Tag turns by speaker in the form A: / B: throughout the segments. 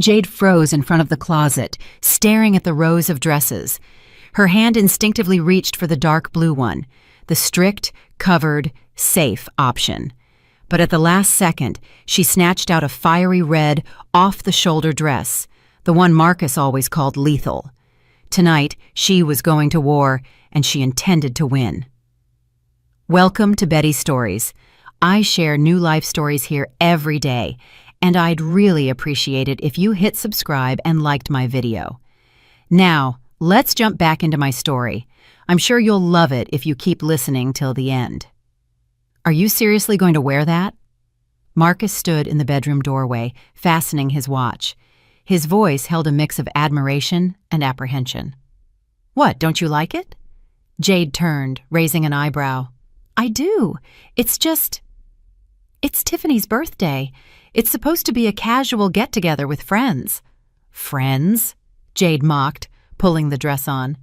A: Jade froze in front of the closet, staring at the rows of dresses. Her hand instinctively reached for the dark blue one, the strict, covered, safe option. But at the last second, she snatched out a fiery red, off-the-shoulder dress, the one Marcus always called lethal. Tonight, she was going to war, and she intended to win. Welcome to Betty's Stories. I share new life stories here every day, and I'd really appreciate it if you hit subscribe and liked my video. Now, let's jump back into my story. I'm sure you'll love it if you keep listening till the end. Are you seriously going to wear that? Marcus stood in the bedroom doorway, fastening his watch. His voice held a mix of admiration and apprehension. What, don't you like it? Jade turned, raising an eyebrow. I do. It's Tiffany's birthday. It's supposed to be a casual get-together with friends. Friends? Jade mocked, pulling the dress on.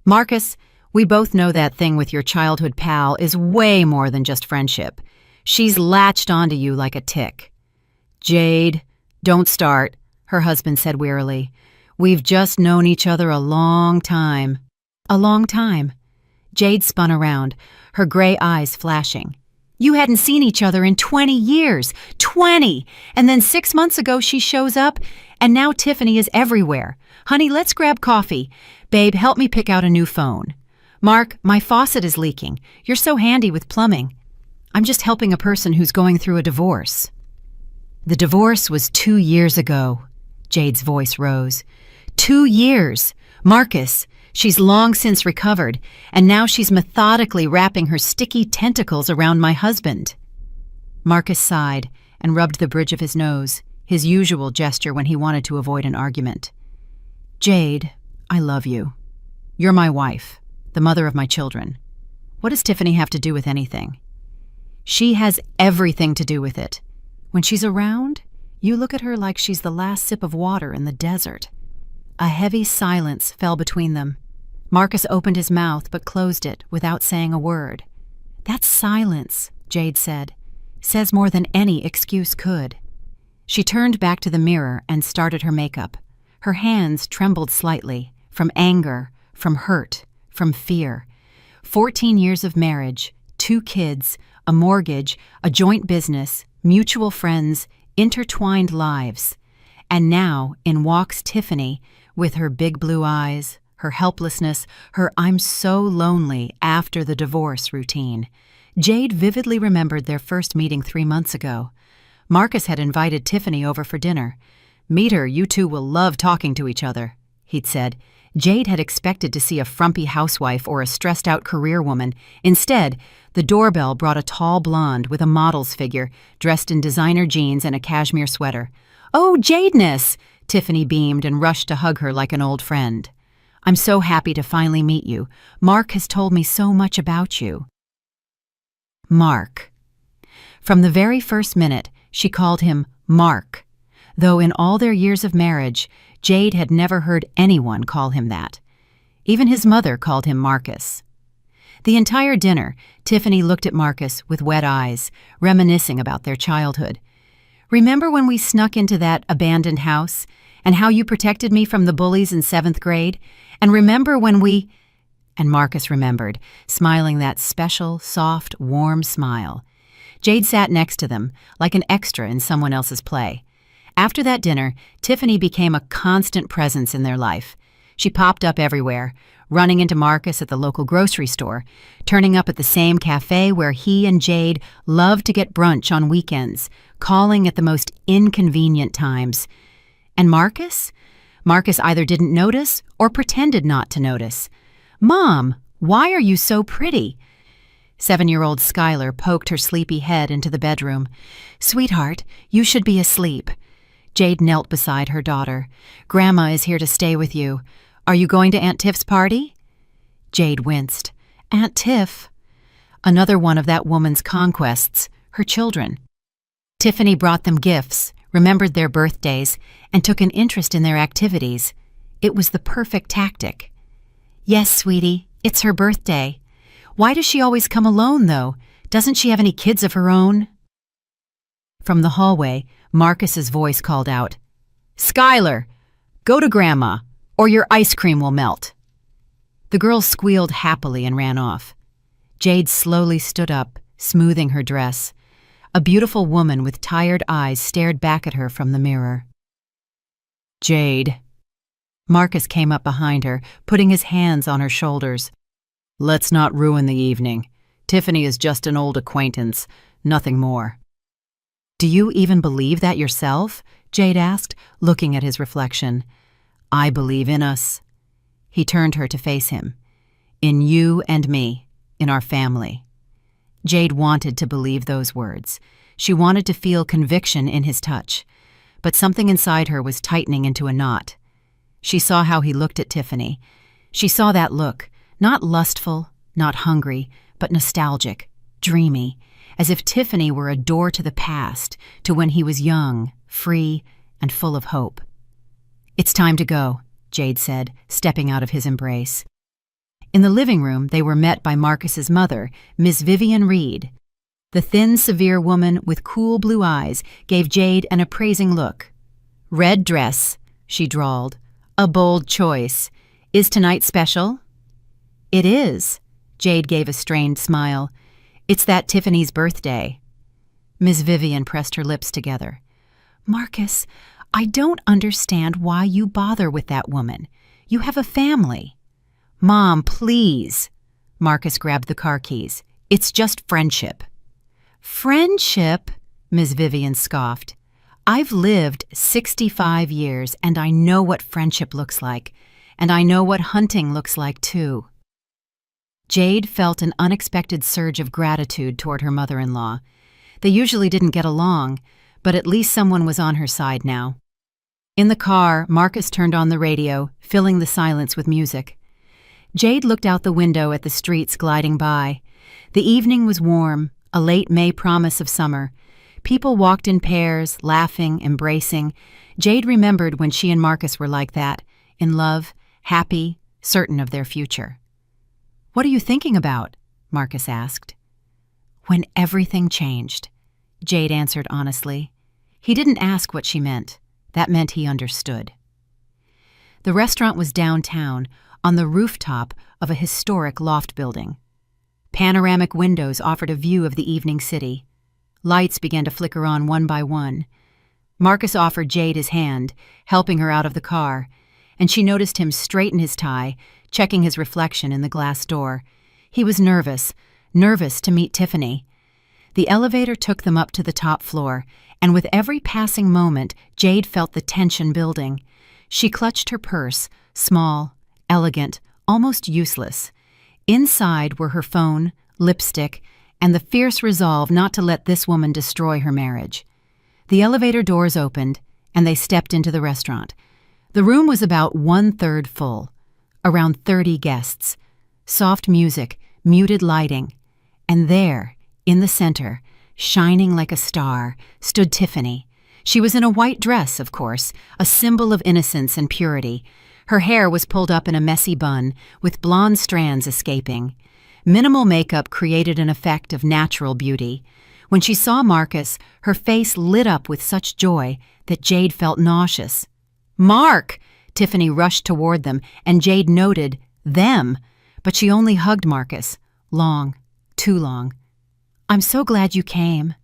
A: Marcus, we both know that thing with your childhood pal is way more than just friendship. She's latched onto you like a tick. Jade, don't start, her husband said wearily. We've just known each other a long time. A long time. Jade spun around, her gray eyes flashing. You hadn't seen each other in 20 years. 20! And then 6 months ago she shows up, and now Tiffany is everywhere. Honey, let's grab coffee. Babe, help me pick out a new phone. Mark, my faucet is leaking. You're so handy with plumbing. I'm just helping a person who's going through a divorce. The divorce was 2 years ago. Jade's voice rose. 2 years. Marcus, she's long since recovered, and now she's methodically wrapping her sticky tentacles around my husband. Marcus sighed and rubbed the bridge of his nose, his usual gesture when he wanted to avoid an argument. Jade, I love you. You're my wife, the mother of my children. What does Tiffany have to do with anything? She has everything to do with it. When she's around, you look at her like she's the last sip of water in the desert. A heavy silence fell between them. Marcus opened his mouth but closed it without saying a word. That silence, Jade said, says more than any excuse could. She turned back to the mirror and started her makeup. Her hands trembled slightly, from anger, from hurt, from fear. 14 years of marriage, 2 kids, a mortgage, a joint business, mutual friends, intertwined lives. And now in walks Tiffany, with her big blue eyes, her helplessness, her I'm so lonely after the divorce routine. Jade vividly remembered their first meeting 3 months ago. Marcus had invited Tiffany over for dinner. Meet her, you two will love talking to each other, he'd said. Jade had expected to see a frumpy housewife or a stressed-out career woman. Instead, the doorbell brought a tall blonde with a model's figure, dressed in designer jeans and a cashmere sweater. Oh, Jadeness! Tiffany beamed and rushed to hug her like an old friend. I'm so happy to finally meet you. Mark has told me so much about you. Mark. From the very first minute, she called him Mark, though in all their years of marriage, Jade had never heard anyone call him that. Even his mother called him Marcus. The entire dinner, Tiffany looked at Marcus with wet eyes, reminiscing about their childhood. Remember when we snuck into that abandoned house, and how you protected me from the bullies in 7th grade? And remember when we... And Marcus remembered, smiling that special, soft, warm smile. Jade sat next to them, like an extra in someone else's play. After that dinner, Tiffany became a constant presence in their life. She popped up everywhere, running into Marcus at the local grocery store, turning up at the same cafe where he and Jade loved to get brunch on weekends, calling at the most inconvenient times. And Marcus? Marcus either didn't notice or pretended not to notice. Mom, why are you so pretty? 7-year-old Skylar poked her sleepy head into the bedroom. Sweetheart, you should be asleep. Jade knelt beside her daughter. Grandma is here to stay with you. Are you going to Aunt Tiff's party? Jade winced. Aunt Tiff? Another one of that woman's conquests, her children. Tiffany brought them gifts, remembered their birthdays, and took an interest in their activities. It was the perfect tactic. Yes, sweetie, it's her birthday. Why does she always come alone, though? Doesn't she have any kids of her own? From the hallway, Marcus's voice called out, "Skylar, go to Grandma, or your ice cream will melt." The girl squealed happily and ran off. Jade slowly stood up, smoothing her dress. A beautiful woman with tired eyes stared back at her from the mirror. "Jade." Marcus came up behind her, putting his hands on her shoulders. "Let's not ruin the evening. Tiffany is just an old acquaintance, nothing more." "Do you even believe that yourself?" Jade asked, looking at his reflection. "I believe in us." He turned her to face him. "In you and me, in our family." Jade wanted to believe those words. She wanted to feel conviction in his touch. But something inside her was tightening into a knot. She saw how he looked at Tiffany. She saw that look, not lustful, not hungry, but nostalgic, dreamy, as if Tiffany were a door to the past, to when he was young, free, and full of hope. "It's time to go," Jade said, stepping out of his embrace. In the living room, they were met by Marcus's mother, Miss Vivian Reed. The thin, severe woman with cool blue eyes gave Jade an appraising look. "Red dress," she drawled. "A bold choice. Is tonight special?" "It is." Jade gave a strained smile. "It's that Tiffany's birthday." Miss Vivian pressed her lips together. "Marcus, I don't understand why you bother with that woman. You have a family." "Mom, please." Marcus grabbed the car keys. "It's just friendship." "Friendship?" Miss Vivian scoffed. "I've lived 65 years, and I know what friendship looks like. And I know what hunting looks like, too." Jade felt an unexpected surge of gratitude toward her mother-in-law. They usually didn't get along, but at least someone was on her side now. In the car, Marcus turned on the radio, filling the silence with music. Jade looked out the window at the streets gliding by. The evening was warm, a late May promise of summer. People walked in pairs, laughing, embracing. Jade remembered when she and Marcus were like that, in love, happy, certain of their future. "What are you thinking about?" Marcus asked. "When everything changed," Jade answered honestly. He didn't ask what she meant. That meant he understood. The restaurant was downtown, on the rooftop of a historic loft building. Panoramic windows offered a view of the evening city. Lights began to flicker on one by one. Marcus offered Jade his hand, helping her out of the car, and she noticed him straighten his tie, checking his reflection in the glass door. He was nervous to meet Tiffany. The elevator took them up to the top floor, and with every passing moment, Jade felt the tension building. She clutched her purse, small, elegant, almost useless. Inside were her phone, lipstick, and the fierce resolve not to let this woman destroy her marriage. The elevator doors opened, and they stepped into the restaurant. The room was about 1/3 full, around 30 guests. Soft music, muted lighting. And there, in the center, shining like a star, stood Tiffany. She was in a white dress, of course, a symbol of innocence and purity. Her hair was pulled up in a messy bun, with blonde strands escaping. Minimal makeup created an effect of natural beauty. When she saw Marcus, her face lit up with such joy that Jade felt nauseous. "Mark!" Tiffany rushed toward them, and Jade noted them, but she only hugged Marcus. Long, too long. "I'm so glad you came."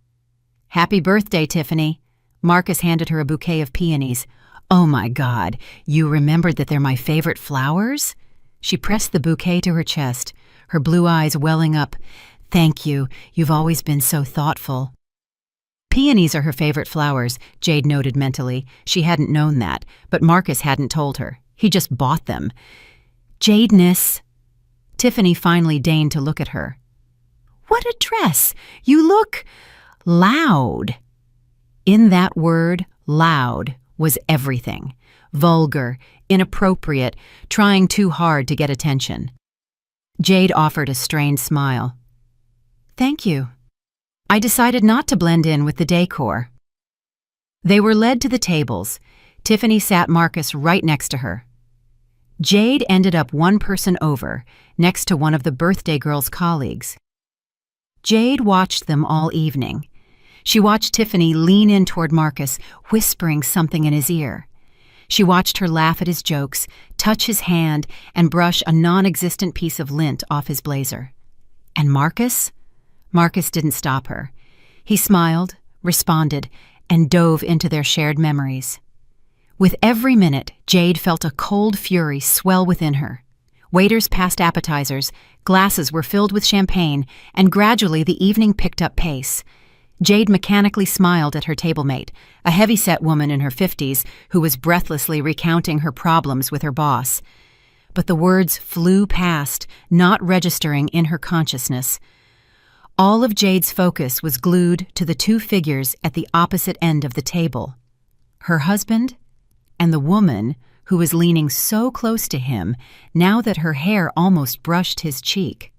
A: "Happy birthday, Tiffany." Marcus handed her a bouquet of peonies. "Oh my God, you remembered that they're my favorite flowers?" She pressed the bouquet to her chest, her blue eyes welling up. "Thank you, you've always been so thoughtful." Peonies are her favorite flowers, Jade noted mentally. She hadn't known that, but Marcus hadn't told her. He just bought them. "Jadeness." Tiffany finally deigned to look at her. "What a dress! You look loud." In that word, loud, was everything. Vulgar, inappropriate, trying too hard to get attention. Jade offered a strained smile. "Thank you. I decided not to blend in with the decor." They were led to the tables. Tiffany sat Marcus right next to her. Jade ended up one person over, next to one of the birthday girl's colleagues. Jade watched them all evening. She watched Tiffany lean in toward Marcus, whispering something in his ear. She watched her laugh at his jokes, touch his hand, and brush a non-existent piece of lint off his blazer. And Marcus? Marcus didn't stop her. He smiled, responded, and dove into their shared memories. With every minute, Jade felt a cold fury swell within her. Waiters passed appetizers, glasses were filled with champagne, and gradually the evening picked up pace. Jade mechanically smiled at her tablemate, a heavy-set woman in her 50s who was breathlessly recounting her problems with her boss. But the words flew past, not registering in her consciousness. All of Jade's focus was glued to the two figures at the opposite end of the table. Her husband and the woman who was leaning so close to him now that her hair almost brushed his cheek.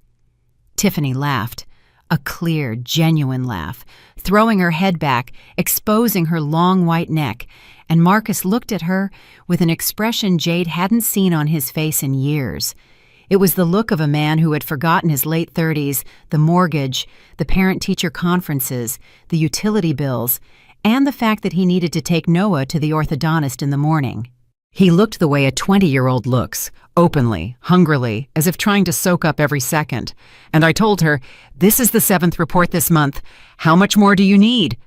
A: Tiffany laughed, a clear, genuine laugh, throwing her head back, exposing her long white neck, and Marcus looked at her with an expression Jade hadn't seen on his face in years. It was the look of a man who had forgotten his late 30s, the mortgage, the parent-teacher conferences, the utility bills, and the fact that he needed to take Noah to the orthodontist in the morning. He looked the way a 20-year-old looks, openly, hungrily, as if trying to soak up every second. And I told her, "This is the 7th report this month. How much more do you need?"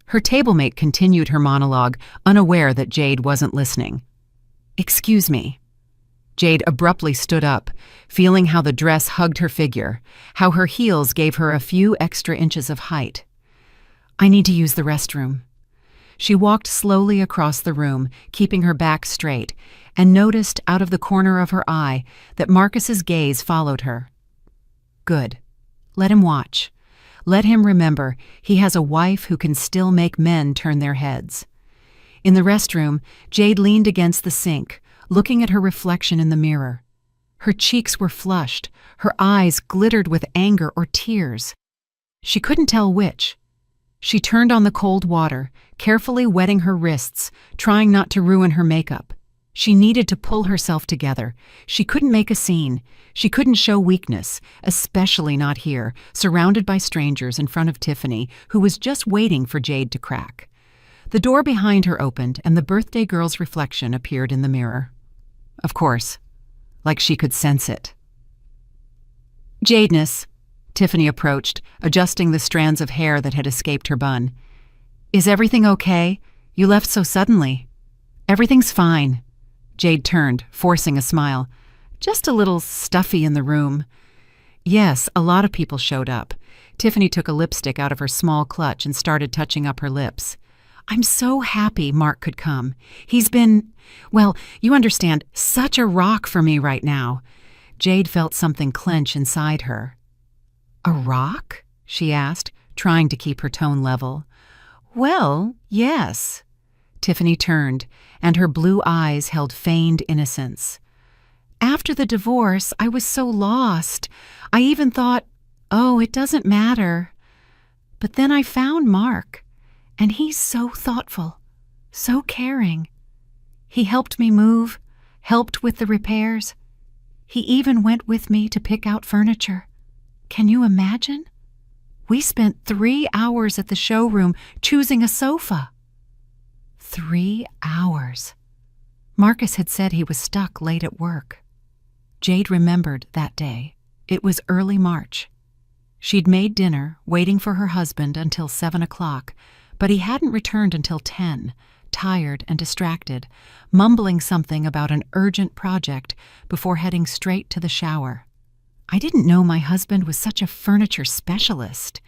A: Her tablemate continued her monologue, unaware that Jade wasn't listening. "Excuse me." Jade abruptly stood up, feeling how the dress hugged her figure, how her heels gave her a few extra inches of height. "I need to use the restroom." She walked slowly across the room, keeping her back straight, and noticed out of the corner of her eye that Marcus's gaze followed her. Good. Let him watch. Let him remember he has a wife who can still make men turn their heads. In the restroom, Jade leaned against the sink, looking at her reflection in the mirror. Her cheeks were flushed, her eyes glittered with anger or tears. She couldn't tell which. She turned on the cold water, carefully wetting her wrists, trying not to ruin her makeup. She needed to pull herself together. She couldn't make a scene. She couldn't show weakness, especially not here, surrounded by strangers in front of Tiffany, who was just waiting for Jade to crack. The door behind her opened, and the birthday girl's reflection appeared in the mirror. Of course, like she could sense it. "Jadeness," Tiffany approached, adjusting the strands of hair that had escaped her bun. "Is everything okay? You left so suddenly." "Everything's fine." Jade turned, forcing a smile. "Just a little stuffy in the room." Yes, a lot of people showed up. Tiffany took a lipstick out of her small clutch and started touching up her lips. "I'm so happy Mark could come. He's been, well, you understand, such a rock for me right now." Jade felt something clench inside her. "A rock?" she asked, trying to keep her tone level. "Well, yes." Tiffany turned, and her blue eyes held feigned innocence. "After the divorce, I was so lost. I even thought, oh, it doesn't matter. But then I found Mark, and he's so thoughtful, so caring. He helped me move, helped with the repairs. He even went with me to pick out furniture. Can you imagine? We spent 3 hours at the showroom choosing a sofa." 3 hours. Marcus had said he was stuck late at work. Jade remembered that day. It was early March. She'd made dinner, waiting for her husband until 7 o'clock, but he hadn't returned until 10, tired and distracted, mumbling something about an urgent project before heading straight to the shower. "I didn't know my husband was such a furniture specialist."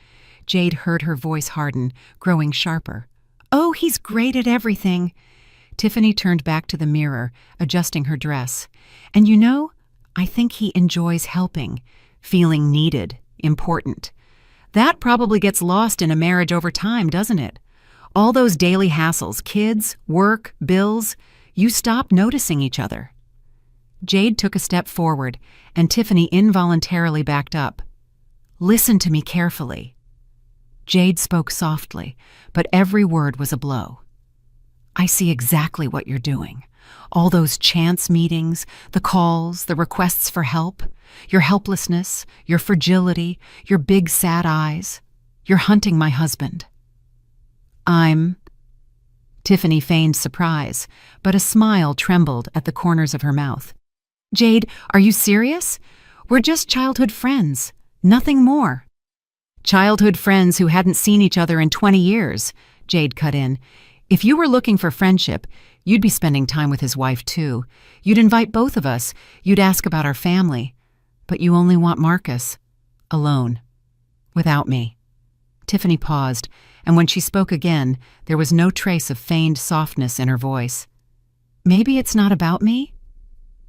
A: Jade heard her voice harden, growing sharper. "Oh, he's great at everything." Tiffany turned back to the mirror, adjusting her dress. "And you know, I think he enjoys helping, feeling needed, important. That probably gets lost in a marriage over time, doesn't it? All those daily hassles, kids, work, bills, you stop noticing each other." Jade took a step forward, and Tiffany involuntarily backed up. "Listen to me carefully." Jade spoke softly, but every word was a blow. "I see exactly what you're doing. All those chance meetings, the calls, the requests for help, your helplessness, your fragility, your big sad eyes. You're hunting my husband." Tiffany feigned surprise, but a smile trembled at the corners of her mouth. "Jade, are you serious? We're just childhood friends, nothing more." "Childhood friends who hadn't seen each other in 20 years, Jade cut in. "If you were looking for friendship, you'd be spending time with his wife too. You'd invite both of us, you'd ask about our family. But you only want Marcus. Alone. Without me." Tiffany paused, and when she spoke again, there was no trace of feigned softness in her voice. "Maybe it's not about me?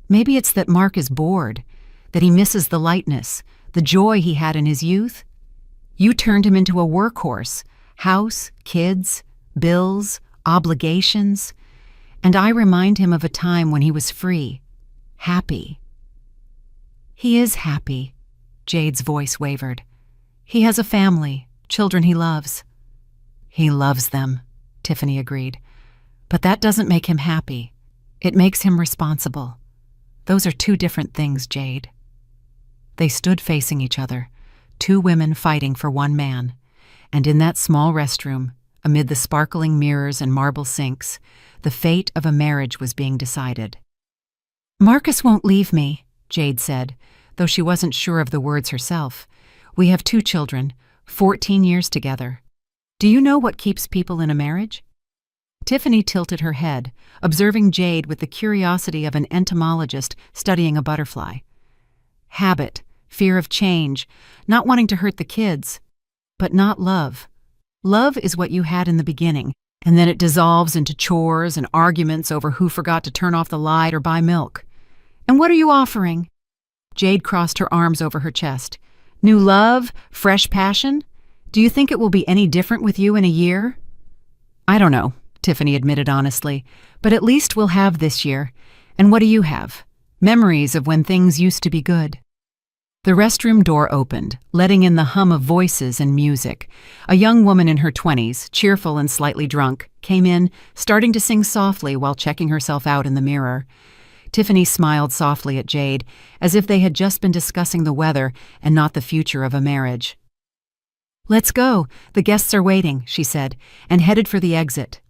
A: Maybe it's that Mark is bored, that he misses the lightness, the joy he had in his youth. You turned him into a workhorse, house, kids, bills, obligations, and I remind him of a time when he was free, happy." "He is happy," Jade's voice wavered. "He has a family, children he loves." "He loves them," Tiffany agreed. "But that doesn't make him happy. It makes him responsible. Those are two different things, Jade." They stood facing each other, two women fighting for one man, and in that small restroom, amid the sparkling mirrors and marble sinks, the fate of a marriage was being decided. "Marcus won't leave me," Jade said, though she wasn't sure of the words herself. "We have 2 children, 14 years together. Do you know what keeps people in a marriage?" Tiffany tilted her head, observing Jade with the curiosity of an entomologist studying a butterfly. "Habit, fear of change, not wanting to hurt the kids. But not love. Love is what you had in the beginning, and then it dissolves into chores and arguments over who forgot to turn off the light or buy milk. And what are you offering?" Jade crossed her arms over her chest. "New love? Fresh passion? Do you think it will be any different with you in a year?" "I don't know," Tiffany admitted honestly, "but at least we'll have this year. And what do you have? Memories of when things used to be good." The restroom door opened, letting in the hum of voices and music. A young woman in her 20s, cheerful and slightly drunk, came in, starting to sing softly while checking herself out in the mirror. Tiffany smiled softly at Jade, as if they had just been discussing the weather and not the future of a marriage. "Let's go. The guests are waiting," she said, and headed for the exit.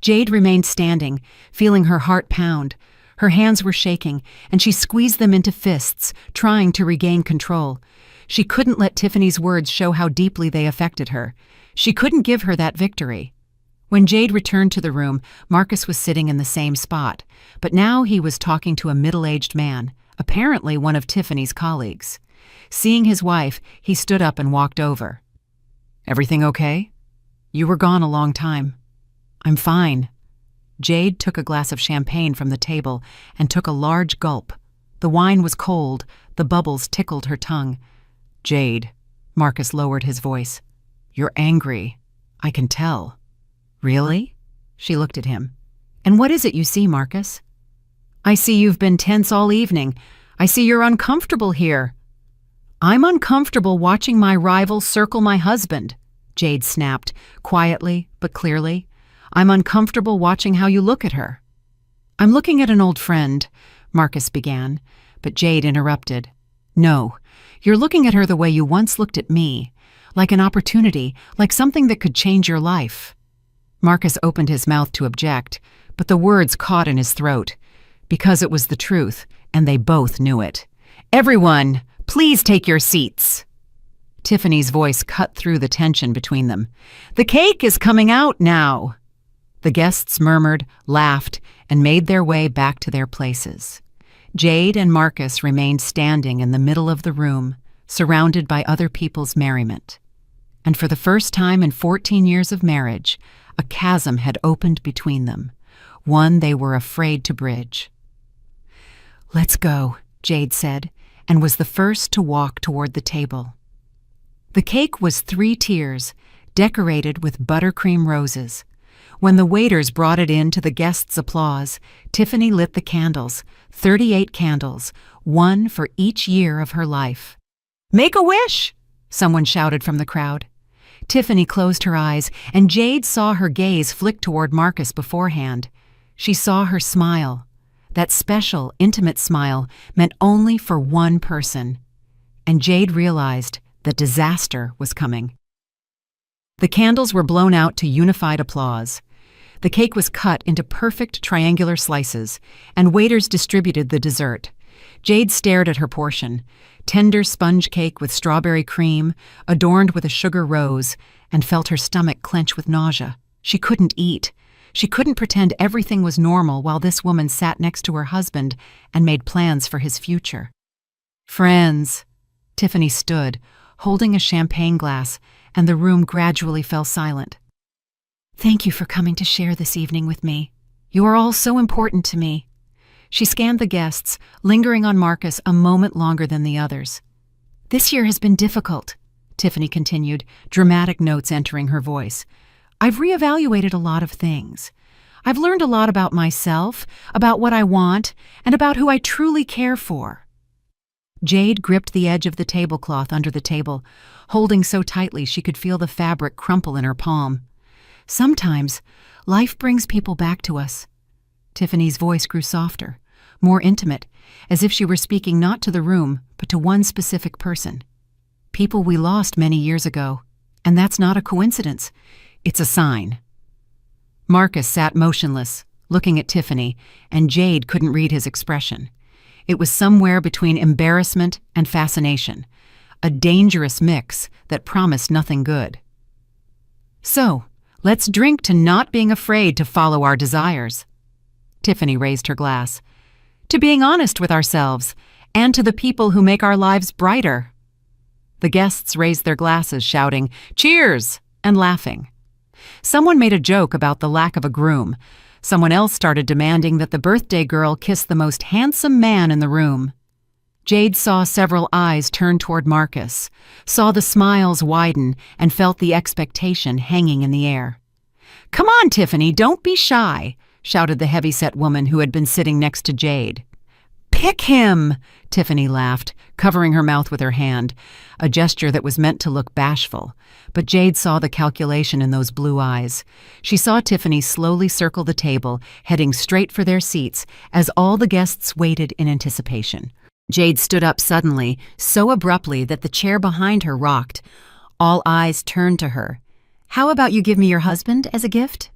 A: Jade remained standing, feeling her heart pound. Her hands were shaking, and she squeezed them into fists, trying to regain control. She couldn't let Tiffany's words show how deeply they affected her. She couldn't give her that victory. When Jade returned to the room, Marcus was sitting in the same spot, but now he was talking to a middle-aged man, apparently one of Tiffany's colleagues. Seeing his wife, he stood up and walked over. "Everything okay? You were gone a long time." "I'm fine." Jade took a glass of champagne from the table and took a large gulp. The wine was cold, the bubbles tickled her tongue. "Jade," Marcus lowered his voice, "you're angry. I can tell." "Really?" She looked at him. "And what is it you see, Marcus?" "I see you've been tense all evening. I see you're uncomfortable here." "I'm uncomfortable watching my rival circle my husband," Jade snapped, quietly but clearly. "I'm uncomfortable watching how you look at her." "I'm looking at an old friend," Marcus began, but Jade interrupted. "No, you're looking at her the way you once looked at me, like an opportunity, like something that could change your life." Marcus opened his mouth to object, but the words caught in his throat, because it was the truth, and they both knew it. "Everyone, please take your seats." Tiffany's voice cut through the tension between them. "The cake is coming out now." The guests murmured, laughed, and made their way back to their places. Jade and Marcus remained standing in the middle of the room, surrounded by other people's merriment. And for the first time in 14 years of marriage, a chasm had opened between them, one they were afraid to bridge. "Let's go," Jade said, and was the first to walk toward the table. The cake was 3 tiers, decorated with buttercream roses. When the waiters brought it in to the guests' applause, Tiffany lit the candles, 38 candles, one for each year of her life. "Make a wish!" someone shouted from the crowd. Tiffany closed her eyes, and Jade saw her gaze flick toward Marcus beforehand. She saw her smile. That special, intimate smile meant only for one person. And Jade realized that disaster was coming. The candles were blown out to unified applause. The cake was cut into perfect triangular slices, and waiters distributed the dessert. Jade stared at her portion, tender sponge cake with strawberry cream, adorned with a sugar rose, and felt her stomach clench with nausea. She couldn't eat. She couldn't pretend everything was normal while this woman sat next to her husband and made plans for his future. "Friends." Tiffany stood, holding a champagne glass, and the room gradually fell silent. "Thank you for coming to share this evening with me. You are all so important to me." She scanned the guests, lingering on Marcus a moment longer than the others. "This year has been difficult," Tiffany continued, dramatic notes entering her voice. "I've reevaluated a lot of things. I've learned a lot about myself, about what I want, and about who I truly care for." Jade gripped the edge of the tablecloth under the table, holding so tightly she could feel the fabric crumple in her palm. "Sometimes, life brings people back to us." Tiffany's voice grew softer, more intimate, as if she were speaking not to the room, but to one specific person. "People we lost many years ago, and that's not a coincidence. It's a sign." Marcus sat motionless, looking at Tiffany, and Jade couldn't read his expression. It was somewhere between embarrassment and fascination, a dangerous mix that promised nothing good. "So, let's drink to not being afraid to follow our desires." Tiffany raised her glass. "To being honest with ourselves, and to the people who make our lives brighter." The guests raised their glasses, shouting, "Cheers!" and laughing. Someone made a joke about the lack of a groom. Someone else started demanding that the birthday girl kiss the most handsome man in the room. Jade saw several eyes turn toward Marcus, saw the smiles widen, and felt the expectation hanging in the air. "Come on, Tiffany, don't be shy," shouted the heavy-set woman who had been sitting next to Jade. "Pick him!" Tiffany laughed, covering her mouth with her hand, a gesture that was meant to look bashful. But Jade saw the calculation in those blue eyes. She saw Tiffany slowly circle the table, heading straight for their seats, as all the guests waited in anticipation. Jade stood up suddenly, so abruptly that the chair behind her rocked. All eyes turned to her. "How about you give me your husband as a gift?"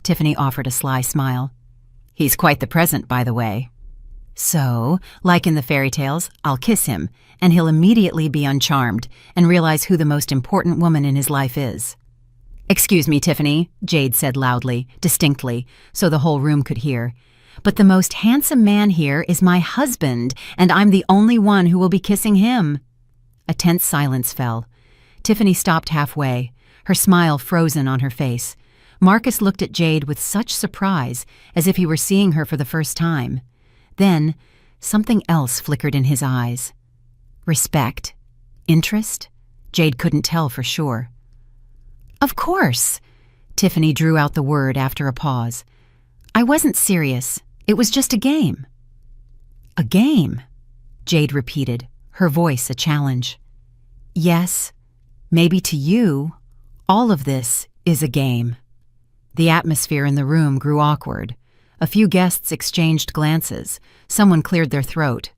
A: Tiffany offered a sly smile. "He's quite the present, by the way." "So, like in the fairy tales, I'll kiss him, and he'll immediately be uncharmed and realize who the most important woman in his life is." "Excuse me, Tiffany," Jade said loudly, distinctly, so the whole room could hear. "But the most handsome man here is my husband, and I'm the only one who will be kissing him." A tense silence fell. Tiffany stopped halfway, her smile frozen on her face. Marcus looked at Jade with such surprise, as if he were seeing her for the first time. Then, something else flickered in his eyes. Respect? Interest? Jade couldn't tell for sure. "Of course," Tiffany drew out the word after a pause. "I wasn't serious. It was just a game." "A game?" Jade repeated, her voice a challenge. "Yes, maybe to you, all of this is a game." The atmosphere in the room grew awkward. A few guests exchanged glances. Someone cleared their throat.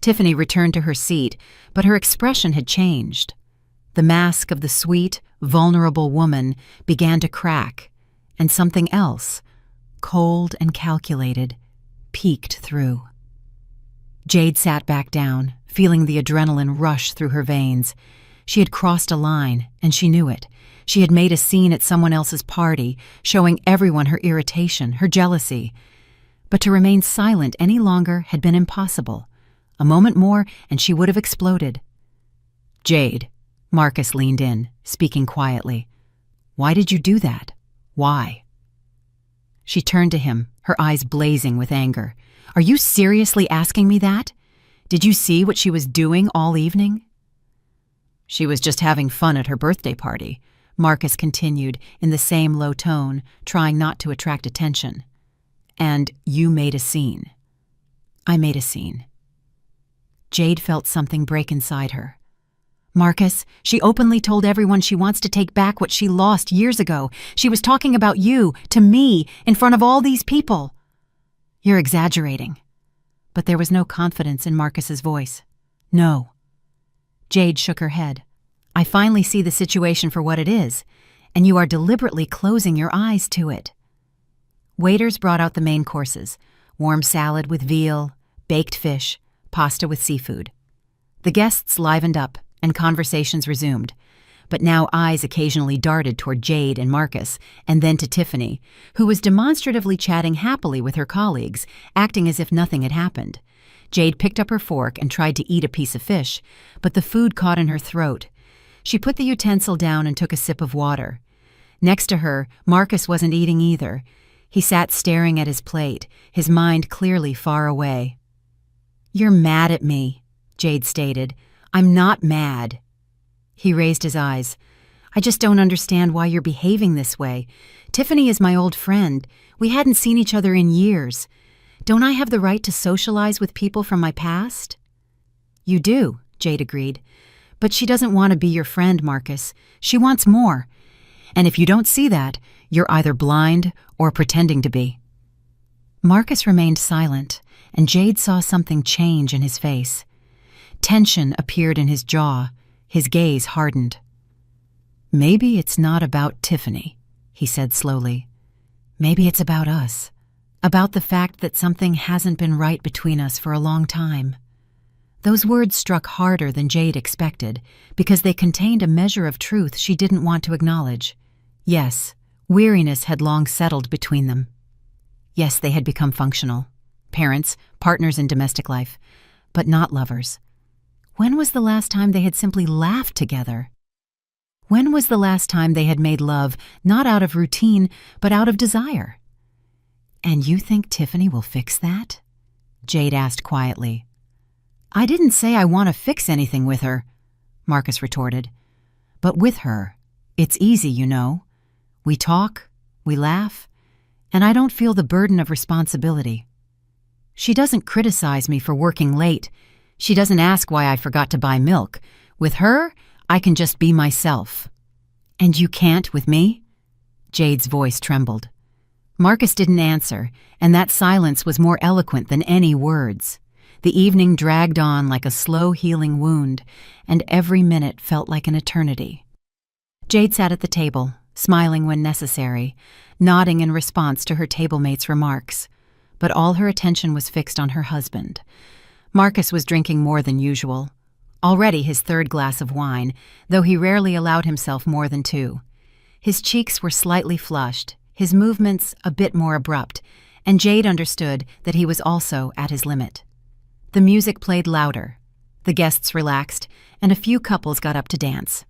A: Tiffany returned to her seat, but her expression had changed. The mask of the sweet, vulnerable woman began to crack, and something else, cold and calculated, peeked through. Jade sat back down, feeling the adrenaline rush through her veins. She had crossed a line, and she knew it. She had made a scene at someone else's party, showing everyone her irritation, her jealousy. But to remain silent any longer had been impossible. A moment more, and she would have exploded. "Jade," Marcus leaned in, speaking quietly. "Why did you do that? Why?" She turned to him, her eyes blazing with anger. "Are you seriously asking me that? Did you see what she was doing all evening?" "She was just having fun at her birthday party," Marcus continued in the same low tone, trying not to attract attention. "And you made a scene." "I made a scene." Jade felt something break inside her. "Marcus, she openly told everyone she wants to take back what she lost years ago. She was talking about you, to me, in front of all these people." "You're exaggerating." But there was no confidence in Marcus's voice. "No." Jade shook her head. "I finally see the situation for what it is, and you are deliberately closing your eyes to it." Waiters brought out the main courses: warm salad with veal, baked fish, pasta with seafood. The guests livened up, and conversations resumed. But now eyes occasionally darted toward Jade and Marcus, and then to Tiffany, who was demonstratively chatting happily with her colleagues, acting as if nothing had happened. Jade picked up her fork and tried to eat a piece of fish, but the food caught in her throat. She put the utensil down and took a sip of water. Next to her, Marcus wasn't eating either. He sat staring at his plate, his mind clearly far away. "You're mad at me," Jade stated. "I'm not mad." He raised his eyes. "I just don't understand why you're behaving this way. Tiffany is my old friend. We hadn't seen each other in years. Don't I have the right to socialize with people from my past?" "You do," Jade agreed. "But she doesn't want to be your friend, Marcus. She wants more. And if you don't see that, you're either blind or pretending to be." Marcus remained silent, and Jade saw something change in his face. Tension appeared in his jaw. His gaze hardened. "Maybe it's not about Tiffany," he said slowly. "Maybe it's about us. About the fact that something hasn't been right between us for a long time." Those words struck harder than Jade expected, because they contained a measure of truth she didn't want to acknowledge. Yes, weariness had long settled between them. Yes, they had become functional. Parents, partners in domestic life, but not lovers. When was the last time they had simply laughed together? When was the last time they had made love, not out of routine, but out of desire? "And you think Tiffany will fix that?" Jade asked quietly. "I didn't say I want to fix anything with her," Marcus retorted. "But with her, it's easy, you know. We talk, we laugh, and I don't feel the burden of responsibility. She doesn't criticize me for working late. She doesn't ask why I forgot to buy milk. With her, I can just be myself." "And you can't with me?" Jade's voice trembled. Marcus didn't answer, and that silence was more eloquent than any words. The evening dragged on like a slow healing wound, and every minute felt like an eternity. Jade sat at the table, smiling when necessary, nodding in response to her table-mates' remarks. But all her attention was fixed on her husband. Marcus was drinking more than usual. Already his third glass of wine, though he rarely allowed himself more than two. His cheeks were slightly flushed, his movements a bit more abrupt, and Jade understood that he was also at his limit. The music played louder. The guests relaxed, and a few couples got up to dance.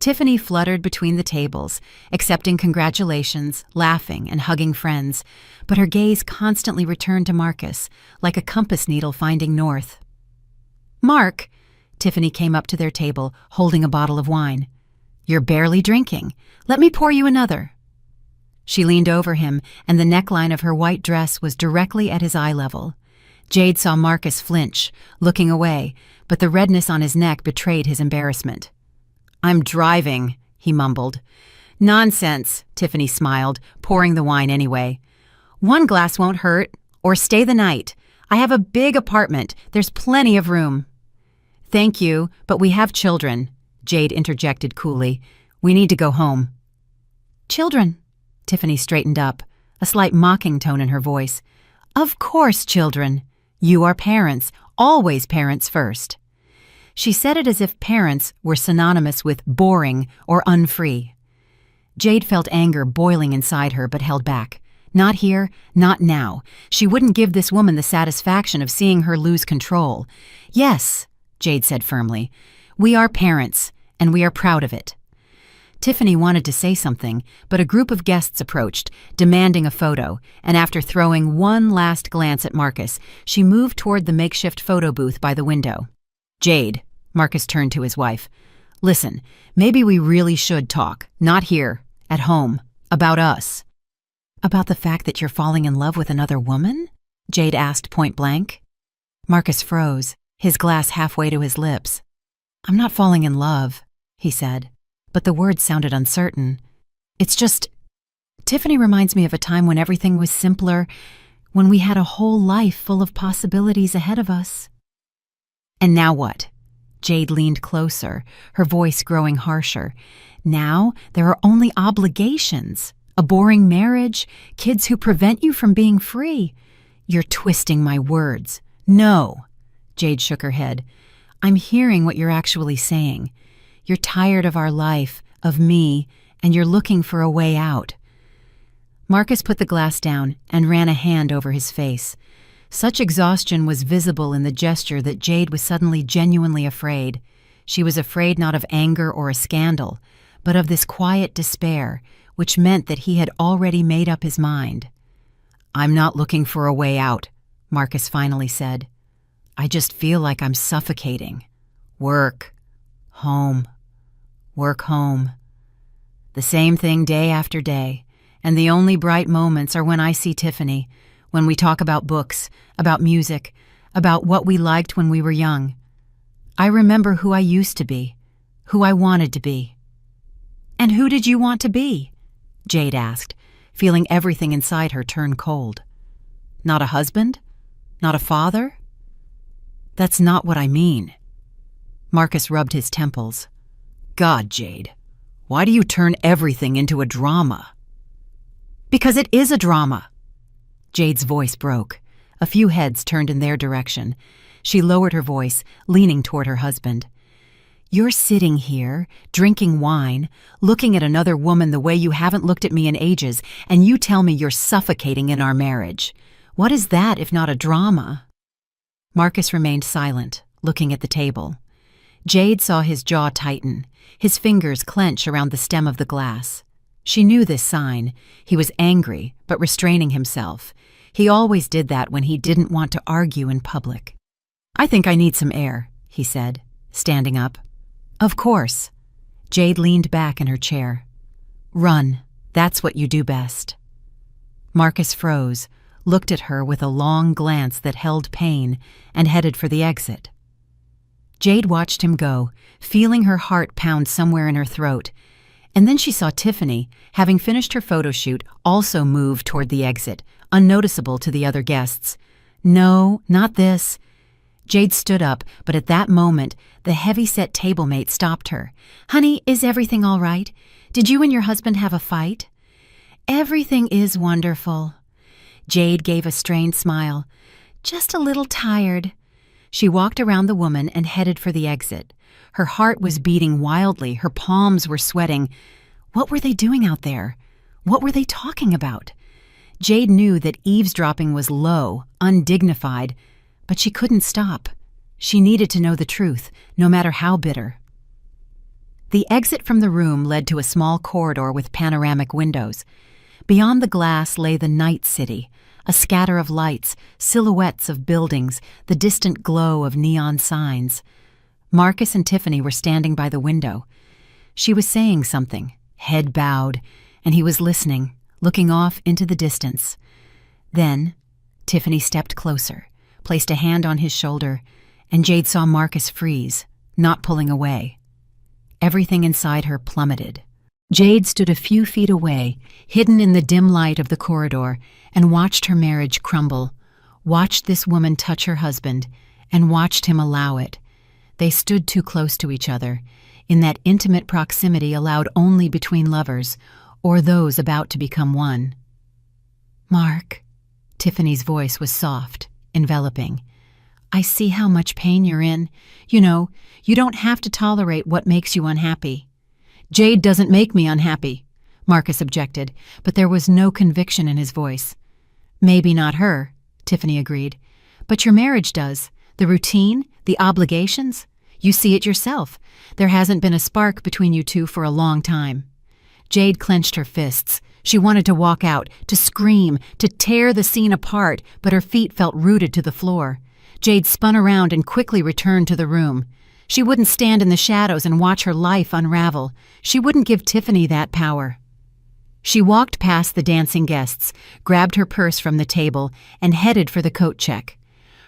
A: Tiffany fluttered between the tables, accepting congratulations, laughing, and hugging friends, but her gaze constantly returned to Marcus, like a compass needle finding north. "Mark," Tiffany came up to their table, holding a bottle of wine. "You're barely drinking. Let me pour you another." She leaned over him, and the neckline of her white dress was directly at his eye level. Jade saw Marcus flinch, looking away, but the redness on his neck betrayed his embarrassment. "I'm driving," he mumbled. "Nonsense," Tiffany smiled, pouring the wine anyway. "One glass won't hurt, or stay the night. I have a big apartment. There's plenty of room." "Thank you, but we have children," Jade interjected coolly. "We need to go home." "Children?" Tiffany straightened up, a slight mocking tone in her voice. "Of course, children. You are parents, always parents first." She said it as if parents were synonymous with boring or unfree. Jade felt anger boiling inside her but held back. Not here, not now. She wouldn't give this woman the satisfaction of seeing her lose control. "Yes," Jade said firmly, "we are parents, and we are proud of it." Tiffany wanted to say something, but a group of guests approached, demanding a photo, and after throwing one last glance at Marcus, she moved toward the makeshift photo booth by the window. "Jade," Marcus turned to his wife, "listen, maybe we really should talk, not here, at home, about us." "About the fact that you're falling in love with another woman?" Jade asked point blank. Marcus froze, his glass halfway to his lips. "I'm not falling in love," he said, but the words sounded uncertain. "It's just, Tiffany reminds me of a time when everything was simpler, when we had a whole life full of possibilities ahead of us." "And now what?" Jade leaned closer, her voice growing harsher. "Now there are only obligations, A boring marriage? Kids who prevent you from being free? You're twisting my words. No. Jade shook her head. I'm hearing what you're actually saying. You're tired of our life, of me, and you're looking for a way out. Marcus put the glass down and ran a hand over his face. Such exhaustion was visible in the gesture that Jade was suddenly genuinely afraid. She was afraid not of anger or a scandal, but of this quiet despair, which meant that he had already made up his mind. I'm not looking for a way out, Marcus finally said. I just feel like I'm suffocating. Work. Home. Work, home. The same thing day after day, and the only bright moments are when I see Tiffany, when we talk about books, about music, about what we liked when we were young. I remember who I used to be, who I wanted to be. And who did you want to be? Jade asked, feeling everything inside her turn cold. Not a husband? Not a father? That's not what I mean. Marcus rubbed his temples. God, Jade, why do you turn everything into a drama? Because it is a drama. Jade's voice broke. A few heads turned in their direction. She lowered her voice, leaning toward her husband. You're sitting here, drinking wine, looking at another woman the way you haven't looked at me in ages, and you tell me you're suffocating in our marriage. What is that if not a drama? Marcus remained silent, looking at the table. Jade saw his jaw tighten, his fingers clench around the stem of the glass. She knew this sign. He was angry, but restraining himself. He always did that when he didn't want to argue in public. I think I need some air, he said, standing up. Of course. Jade leaned back in her chair. Run. That's what you do best. Marcus froze, looked at her with a long glance that held pain, and headed for the exit. Jade watched him go, feeling her heart pound somewhere in her throat. And then she saw Tiffany, having finished her photo shoot, also move toward the exit, unnoticeable to the other guests. No, not this. Jade stood up, but at that moment, the heavy-set table-mate stopped her. Honey, is everything all right? Did you and your husband have a fight? Everything is wonderful. Jade gave a strained smile. Just a little tired. She walked around the woman and headed for the exit. Her heart was beating wildly, her palms were sweating. What were they doing out there? What were they talking about? Jade knew that eavesdropping was low, undignified, but she couldn't stop. She needed to know the truth, no matter how bitter. The exit from the room led to a small corridor with panoramic windows. Beyond the glass lay the night city, a scatter of lights, silhouettes of buildings, the distant glow of neon signs. Marcus and Tiffany were standing by the window. She was saying something, head bowed, and he was listening, looking off into the distance. Then, Tiffany stepped closer, placed a hand on his shoulder, and Jade saw Marcus freeze, not pulling away. Everything inside her plummeted. Jade stood a few feet away, hidden in the dim light of the corridor, and watched her marriage crumble, watched this woman touch her husband, and watched him allow it. They stood too close to each other, in that intimate proximity allowed only between lovers, or those about to become one. Mark, Tiffany's voice was soft, enveloping. I see how much pain you're in. You know, you don't have to tolerate what makes you unhappy. Jade doesn't make me unhappy, Marcus objected, but there was no conviction in his voice. Maybe not her, Tiffany agreed, but your marriage does. The routine, the obligations. You see it yourself. There hasn't been a spark between you two for a long time. Jade clenched her fists. She wanted to walk out, to scream, to tear the scene apart, but her feet felt rooted to the floor. Jade spun around and quickly returned to the room. She wouldn't stand in the shadows and watch her life unravel. She wouldn't give Tiffany that power. She walked past the dancing guests, grabbed her purse from the table, and headed for the coat check.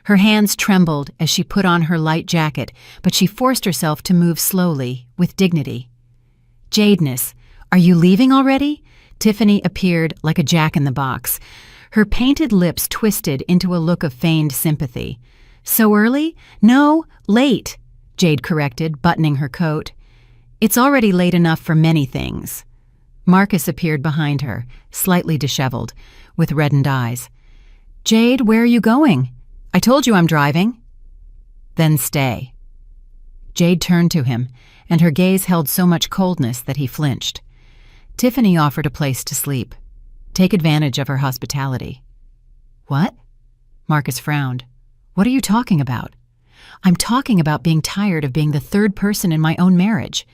A: Her hands trembled as she put on her light jacket, but she forced herself to move slowly, with dignity. Jadeness, are you leaving already? Tiffany appeared like a jack-in-the-box. Her painted lips twisted into a look of feigned sympathy. So early? No, late, Jade corrected, buttoning her coat. It's already late enough for many things. Marcus appeared behind her, slightly disheveled, with reddened eyes. "Jade, where are you going? I told you I'm driving." "Then stay." Jade turned to him, and her gaze held so much coldness that he flinched. Tiffany offered a place to sleep. Take advantage of her hospitality. "What?" Marcus frowned. "What are you talking about?" "I'm talking about being tired of being the third person in my own marriage."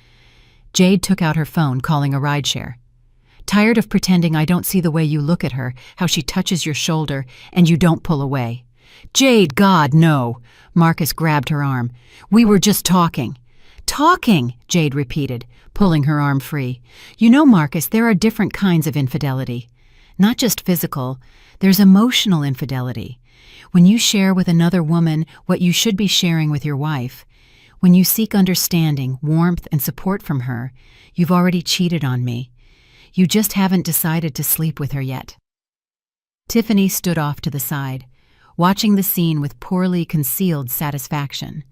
A: Jade took out her phone, calling a rideshare. "Tired of pretending I don't see the way you look at her, how she touches your shoulder, and you don't pull away." "Jade, God, no!" Marcus grabbed her arm. "We were just talking." "Talking," Jade repeated, pulling her arm free. "You know, Marcus, there are different kinds of infidelity. Not just physical, there's emotional infidelity. When you share with another woman what you should be sharing with your wife, when you seek understanding, warmth, and support from her, you've already cheated on me. You just haven't decided to sleep with her yet." Tiffany stood off to the side, watching the scene with poorly concealed satisfaction.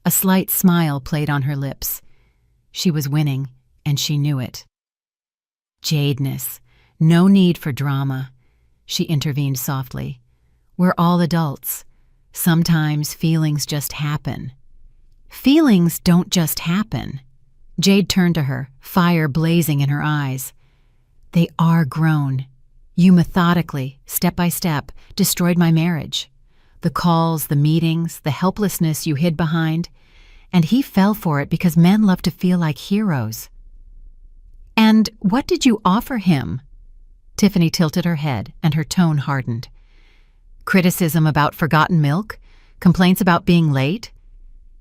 A: A slight smile played on her lips. She was winning, and she knew it. "Jadeness, no need for drama," she intervened softly. "We're all adults. Sometimes feelings just happen." "Feelings don't just happen." Jade turned to her, fire blazing in her eyes. "They are grown. You methodically, step by step, destroyed my marriage. The calls, the meetings, the helplessness you hid behind. And he fell for it because men love to feel like heroes." "And what did you offer him?" Tiffany tilted her head, and her tone hardened. "Criticism about forgotten milk? Complaints about being late?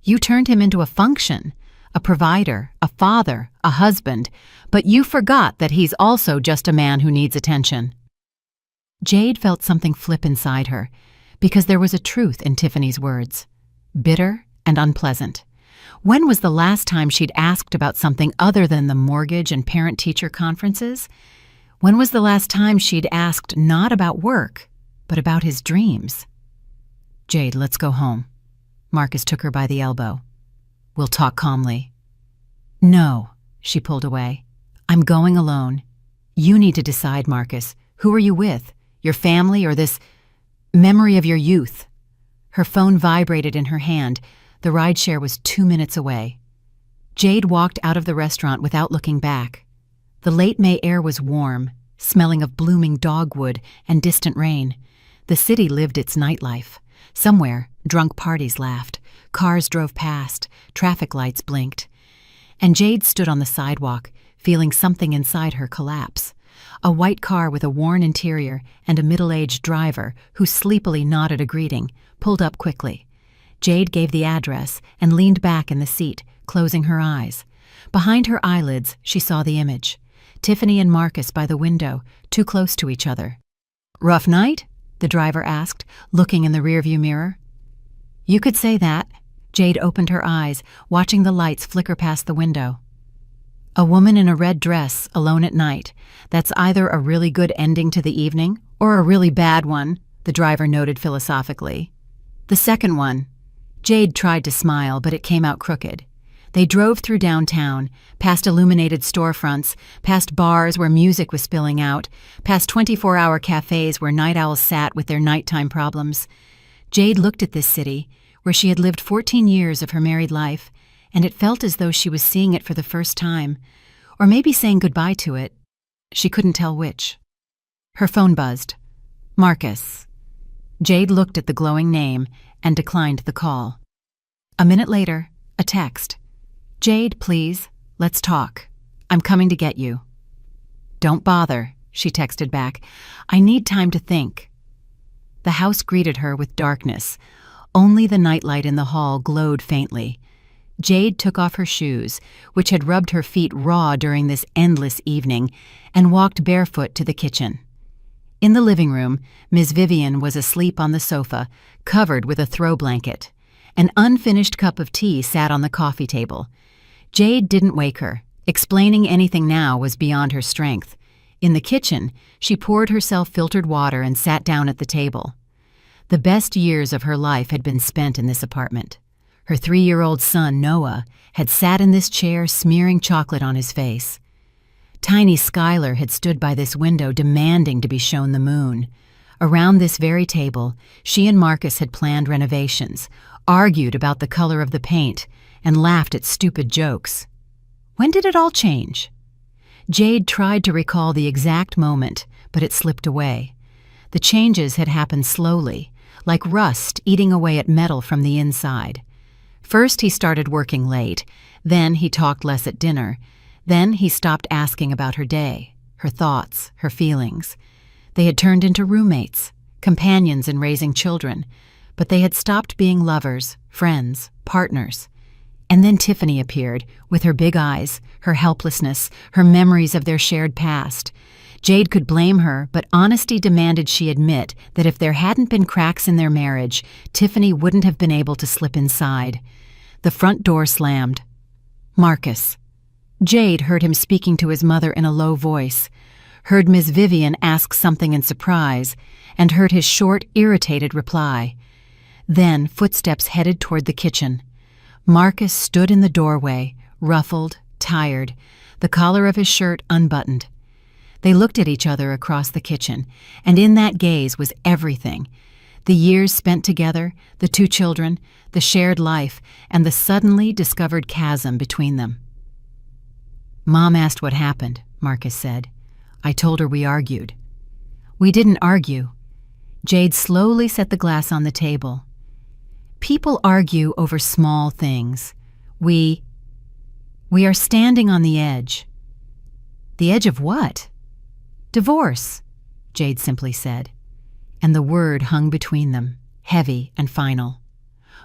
A: You turned him into a function, a provider, a father, a husband, but you forgot that he's also just a man who needs attention." Jade felt something flip inside her, because there was a truth in Tiffany's words, bitter and unpleasant. When was the last time she'd asked about something other than the mortgage and parent-teacher conferences? When was the last time she'd asked not about work, but about his dreams? "Jade, let's go home." Marcus took her by the elbow. "We'll talk calmly." "No," she pulled away. "I'm going alone. You need to decide, Marcus. Who are you with? Your family or this memory of your youth?" Her phone vibrated in her hand. The rideshare was 2 minutes away. Jade walked out of the restaurant without looking back. The late May air was warm, smelling of blooming dogwood and distant rain. The city lived its nightlife. Somewhere, drunk parties laughed, cars drove past, traffic lights blinked. And Jade stood on the sidewalk, feeling something inside her collapse. A white car with a worn interior and a middle-aged driver who sleepily nodded a greeting pulled up quickly. Jade gave the address and leaned back in the seat, closing her eyes. Behind her eyelids, she saw the image. Tiffany and Marcus by the window, too close to each other. "Rough night?" the driver asked, looking in the rearview mirror. "You could say that." Jade opened her eyes, watching the lights flicker past the window. "A woman in a red dress, alone at night. That's either a really good ending to the evening or a really bad one," the driver noted philosophically. "The second one." Jade tried to smile, but it came out crooked. They drove through downtown, past illuminated storefronts, past bars where music was spilling out, past 24-hour cafes where night owls sat with their nighttime problems. Jade looked at this city, where she had lived 14 years of her married life, and it felt as though she was seeing it for the first time, or maybe saying goodbye to it. She couldn't tell which. Her phone buzzed. Marcus. Jade looked at the glowing name and declined the call. A minute later, a text. "Jade, please, let's talk. I'm coming to get you." "Don't bother," she texted back. "I need time to think." The house greeted her with darkness. Only the nightlight in the hall glowed faintly. Jade took off her shoes, which had rubbed her feet raw during this endless evening, and walked barefoot to the kitchen. In the living room, Miss Vivian was asleep on the sofa, covered with a throw blanket. An unfinished cup of tea sat on the coffee table. Jade didn't wake her. Explaining anything now was beyond her strength. In the kitchen, she poured herself filtered water and sat down at the table. The best years of her life had been spent in this apartment. Her 3-year-old son, Noah, had sat in this chair smearing chocolate on his face. Tiny Skylar had stood by this window demanding to be shown the moon. Around this very table, she and Marcus had planned renovations, argued about the color of the paint, and laughed at stupid jokes. When did it all change? Jade tried to recall the exact moment, but it slipped away. The changes had happened slowly, like rust eating away at metal from the inside. First he started working late, then he talked less at dinner, then he stopped asking about her day, her thoughts, her feelings. They had turned into roommates, companions in raising children, but they had stopped being lovers, friends, partners. And then Tiffany appeared, with her big eyes, her helplessness, her memories of their shared past. Jade could blame her, but honesty demanded she admit that if there hadn't been cracks in their marriage, Tiffany wouldn't have been able to slip inside. The front door slammed. Marcus. Jade heard him speaking to his mother in a low voice, heard Miss Vivian ask something in surprise, and heard his short, irritated reply. Then footsteps headed toward the kitchen. Marcus stood in the doorway, ruffled, tired, the collar of his shirt unbuttoned. They looked at each other across the kitchen, and in that gaze was everything. The years spent together, the two children, the shared life, and the suddenly discovered chasm between them. Mom asked what happened, Marcus said. I told her we argued. We didn't argue. Jade slowly set the glass on the table. People argue over small things. We are standing on the edge. The edge of what? Divorce, Jade simply said. And the word hung between them, heavy and final.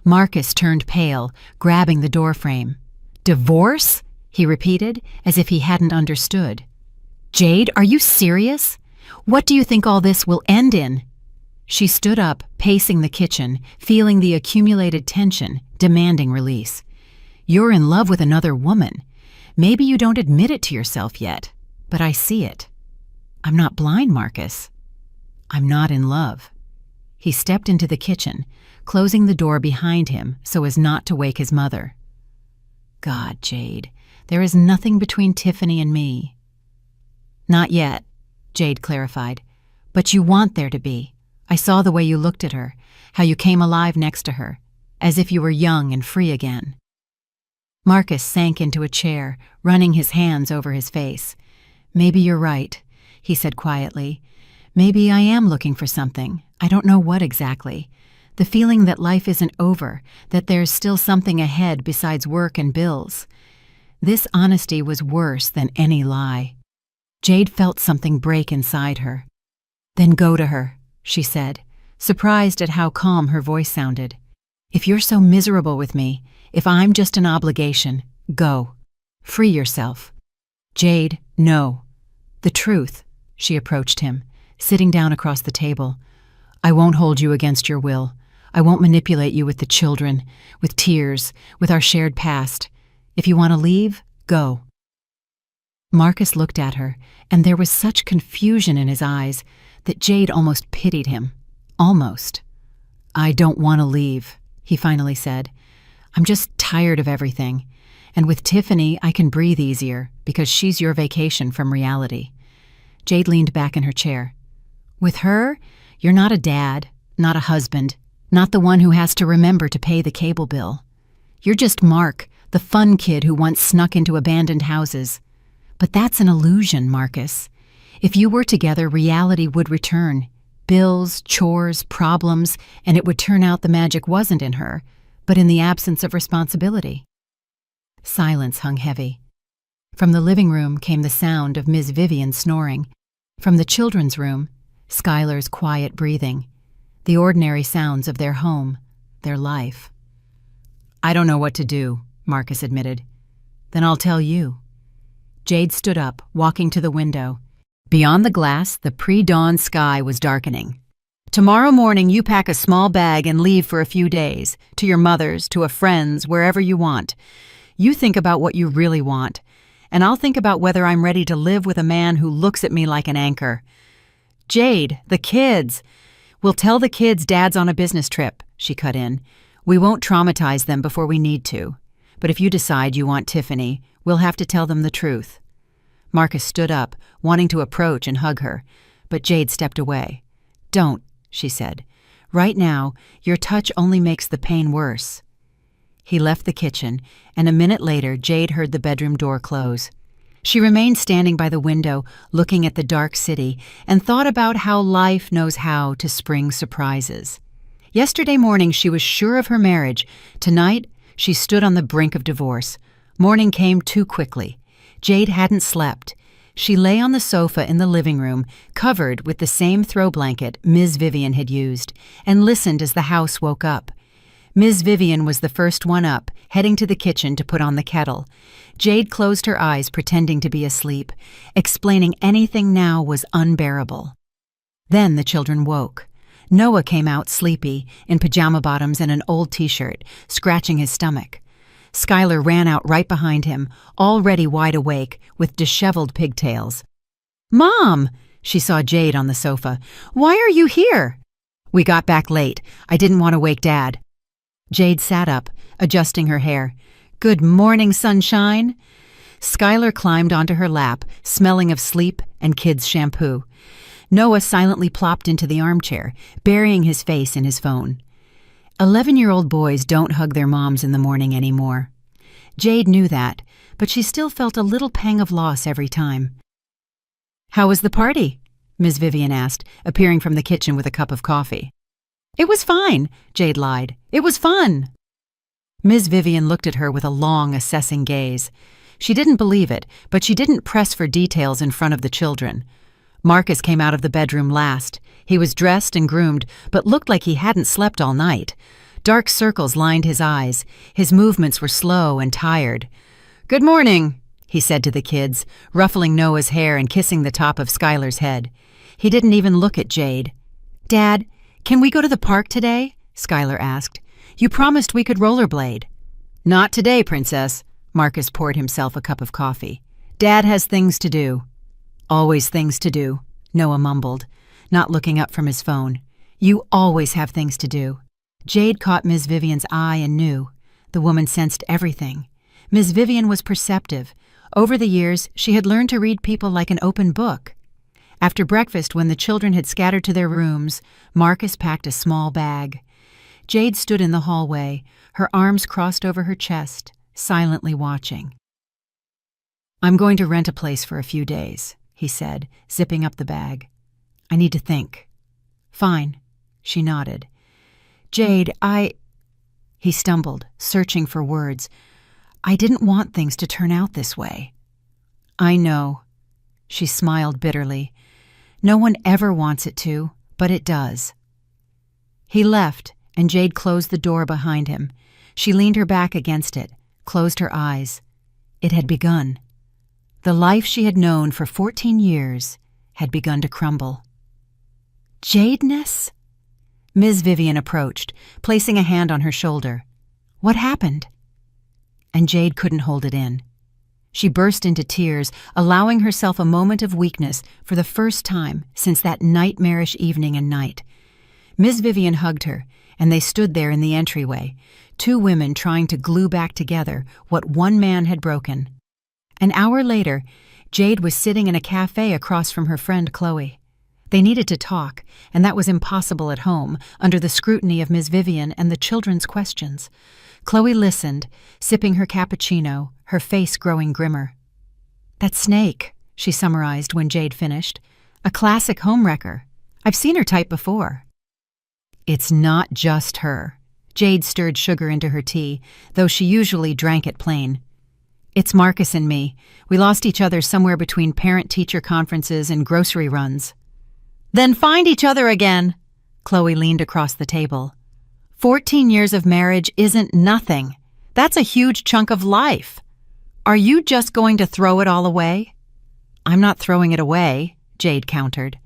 A: Marcus turned pale, grabbing the doorframe. Divorce? He repeated, as if he hadn't understood. Jade, are you serious? What do you think all this will end in? She stood up, pacing the kitchen, feeling the accumulated tension, demanding release. You're in love with another woman. Maybe you don't admit it to yourself yet, but I see it. I'm not blind, Marcus. I'm not in love. He stepped into the kitchen, closing the door behind him so as not to wake his mother. God, Jade, there is nothing between Tiffany and me. Not yet, Jade clarified. But you want there to be. I saw the way you looked at her, how you came alive next to her, as if you were young and free again. Marcus sank into a chair, running his hands over his face. Maybe you're right, he said quietly. Maybe I am looking for something. I don't know what exactly. The feeling that life isn't over, that there's still something ahead besides work and bills. This honesty was worse than any lie. Jade felt something break inside her. Then go to her, she said, surprised at how calm her voice sounded. If you're so miserable with me, if I'm just an obligation, go. Free yourself. Jade, no. The truth, she approached him, sitting down across the table. I won't hold you against your will. I won't manipulate you with the children, with tears, with our shared past. If you want to leave, go. Marcus looked at her, and there was such confusion in his eyes that Jade almost pitied him. Almost. I don't want to leave, he finally said. I'm just tired of everything. And with Tiffany, I can breathe easier because she's your vacation from reality. Jade leaned back in her chair. With her, you're not a dad, not a husband, not the one who has to remember to pay the cable bill. You're just Mark, the fun kid who once snuck into abandoned houses. But that's an illusion, Marcus. If you were together, reality would return. Bills, chores, problems, and it would turn out the magic wasn't in her, but in the absence of responsibility. Silence hung heavy. From the living room came the sound of Miss Vivian snoring. From the children's room, Skylar's quiet breathing. The ordinary sounds of their home, their life. I don't know what to do, Marcus admitted. Then I'll tell you. Jade stood up, walking to the window. Beyond the glass, the pre-dawn sky was darkening. Tomorrow morning you pack a small bag and leave for a few days, to your mother's, to a friend's, wherever you want. You think about what you really want, and I'll think about whether I'm ready to live with a man who looks at me like an anchor. Jade, the kids. We'll tell the kids Dad's on a business trip, she cut in. We won't traumatize them before we need to. But if you decide you want Tiffany, we'll have to tell them the truth. Marcus stood up, wanting to approach and hug her, but Jade stepped away. "Don't," she said. "Right now, your touch only makes the pain worse." He left the kitchen, and a minute later, Jade heard the bedroom door close. She remained standing by the window, looking at the dark city, and thought about how life knows how to spring surprises. Yesterday morning, she was sure of her marriage. Tonight, she stood on the brink of divorce. Morning came too quickly. Jade hadn't slept. She lay on the sofa in the living room, covered with the same throw blanket Ms. Vivian had used, and listened as the house woke up. Ms. Vivian was the first one up, heading to the kitchen to put on the kettle. Jade closed her eyes, pretending to be asleep. Explaining anything now was unbearable. Then the children woke. Noah came out sleepy, in pajama bottoms and an old t-shirt, scratching his stomach. Skylar ran out right behind him, already wide awake, with disheveled pigtails. "Mom!" She saw Jade on the sofa. "Why are you here?" "We got back late. I didn't want to wake Dad." Jade sat up, adjusting her hair. "Good morning, sunshine." Skylar climbed onto her lap, smelling of sleep and kids' shampoo. Noah silently plopped into the armchair, burying his face in his phone. 11-year-old boys don't hug their moms in the morning anymore. Jade knew that, but she still felt a little pang of loss every time. "How was the party?" Ms. Vivian asked, appearing from the kitchen with a cup of coffee. "It was fine," Jade lied. "It was fun." Ms. Vivian looked at her with a long, assessing gaze. She didn't believe it, but she didn't press for details in front of the children. Marcus came out of the bedroom last. He was dressed and groomed, but looked like he hadn't slept all night. Dark circles lined his eyes. His movements were slow and tired. "Good morning," he said to the kids, ruffling Noah's hair and kissing the top of Skylar's head. He didn't even look at Jade. "Dad, can we go to the park today?" Skylar asked. "You promised we could rollerblade." "Not today, Princess." Marcus poured himself a cup of coffee. "Dad has things to do." "Always things to do," Noah mumbled, not looking up from his phone. "You always have things to do." Jade caught Ms. Vivian's eye and knew. The woman sensed everything. Ms. Vivian was perceptive. Over the years, she had learned to read people like an open book. After breakfast, when the children had scattered to their rooms, Marcus packed a small bag. Jade stood in the hallway, her arms crossed over her chest, silently watching. "I'm going to rent a place for a few days," he said, zipping up the bag. "I need to think." "Fine," she nodded. "Jade, He stumbled, searching for words. "I didn't want things to turn out this way." "I know." She smiled bitterly. "No one ever wants it to, but it does." He left, and Jade closed the door behind him. She leaned her back against it, closed her eyes. It had begun. The life she had known for 14 years had begun to crumble. "Jadeness?" Ms. Vivian approached, placing a hand on her shoulder. "What happened?" And Jade couldn't hold it in. She burst into tears, allowing herself a moment of weakness for the first time since that nightmarish evening and night. Ms. Vivian hugged her, and they stood there in the entryway, two women trying to glue back together what one man had broken. An hour later, Jade was sitting in a cafe across from her friend Chloe. They needed to talk, and that was impossible at home, under the scrutiny of Ms. Vivian and the children's questions. Chloe listened, sipping her cappuccino, her face growing grimmer. "That snake," she summarized when Jade finished. "A classic homewrecker. I've seen her type before." "It's not just her." Jade stirred sugar into her tea, though she usually drank it plain. "It's Marcus and me. We lost each other somewhere between parent-teacher conferences and grocery runs." "Then find each other again." Chloe leaned across the table. 14 years of marriage isn't nothing. That's a huge chunk of life. Are you just going to throw it all away?" "I'm not throwing it away," Jade countered.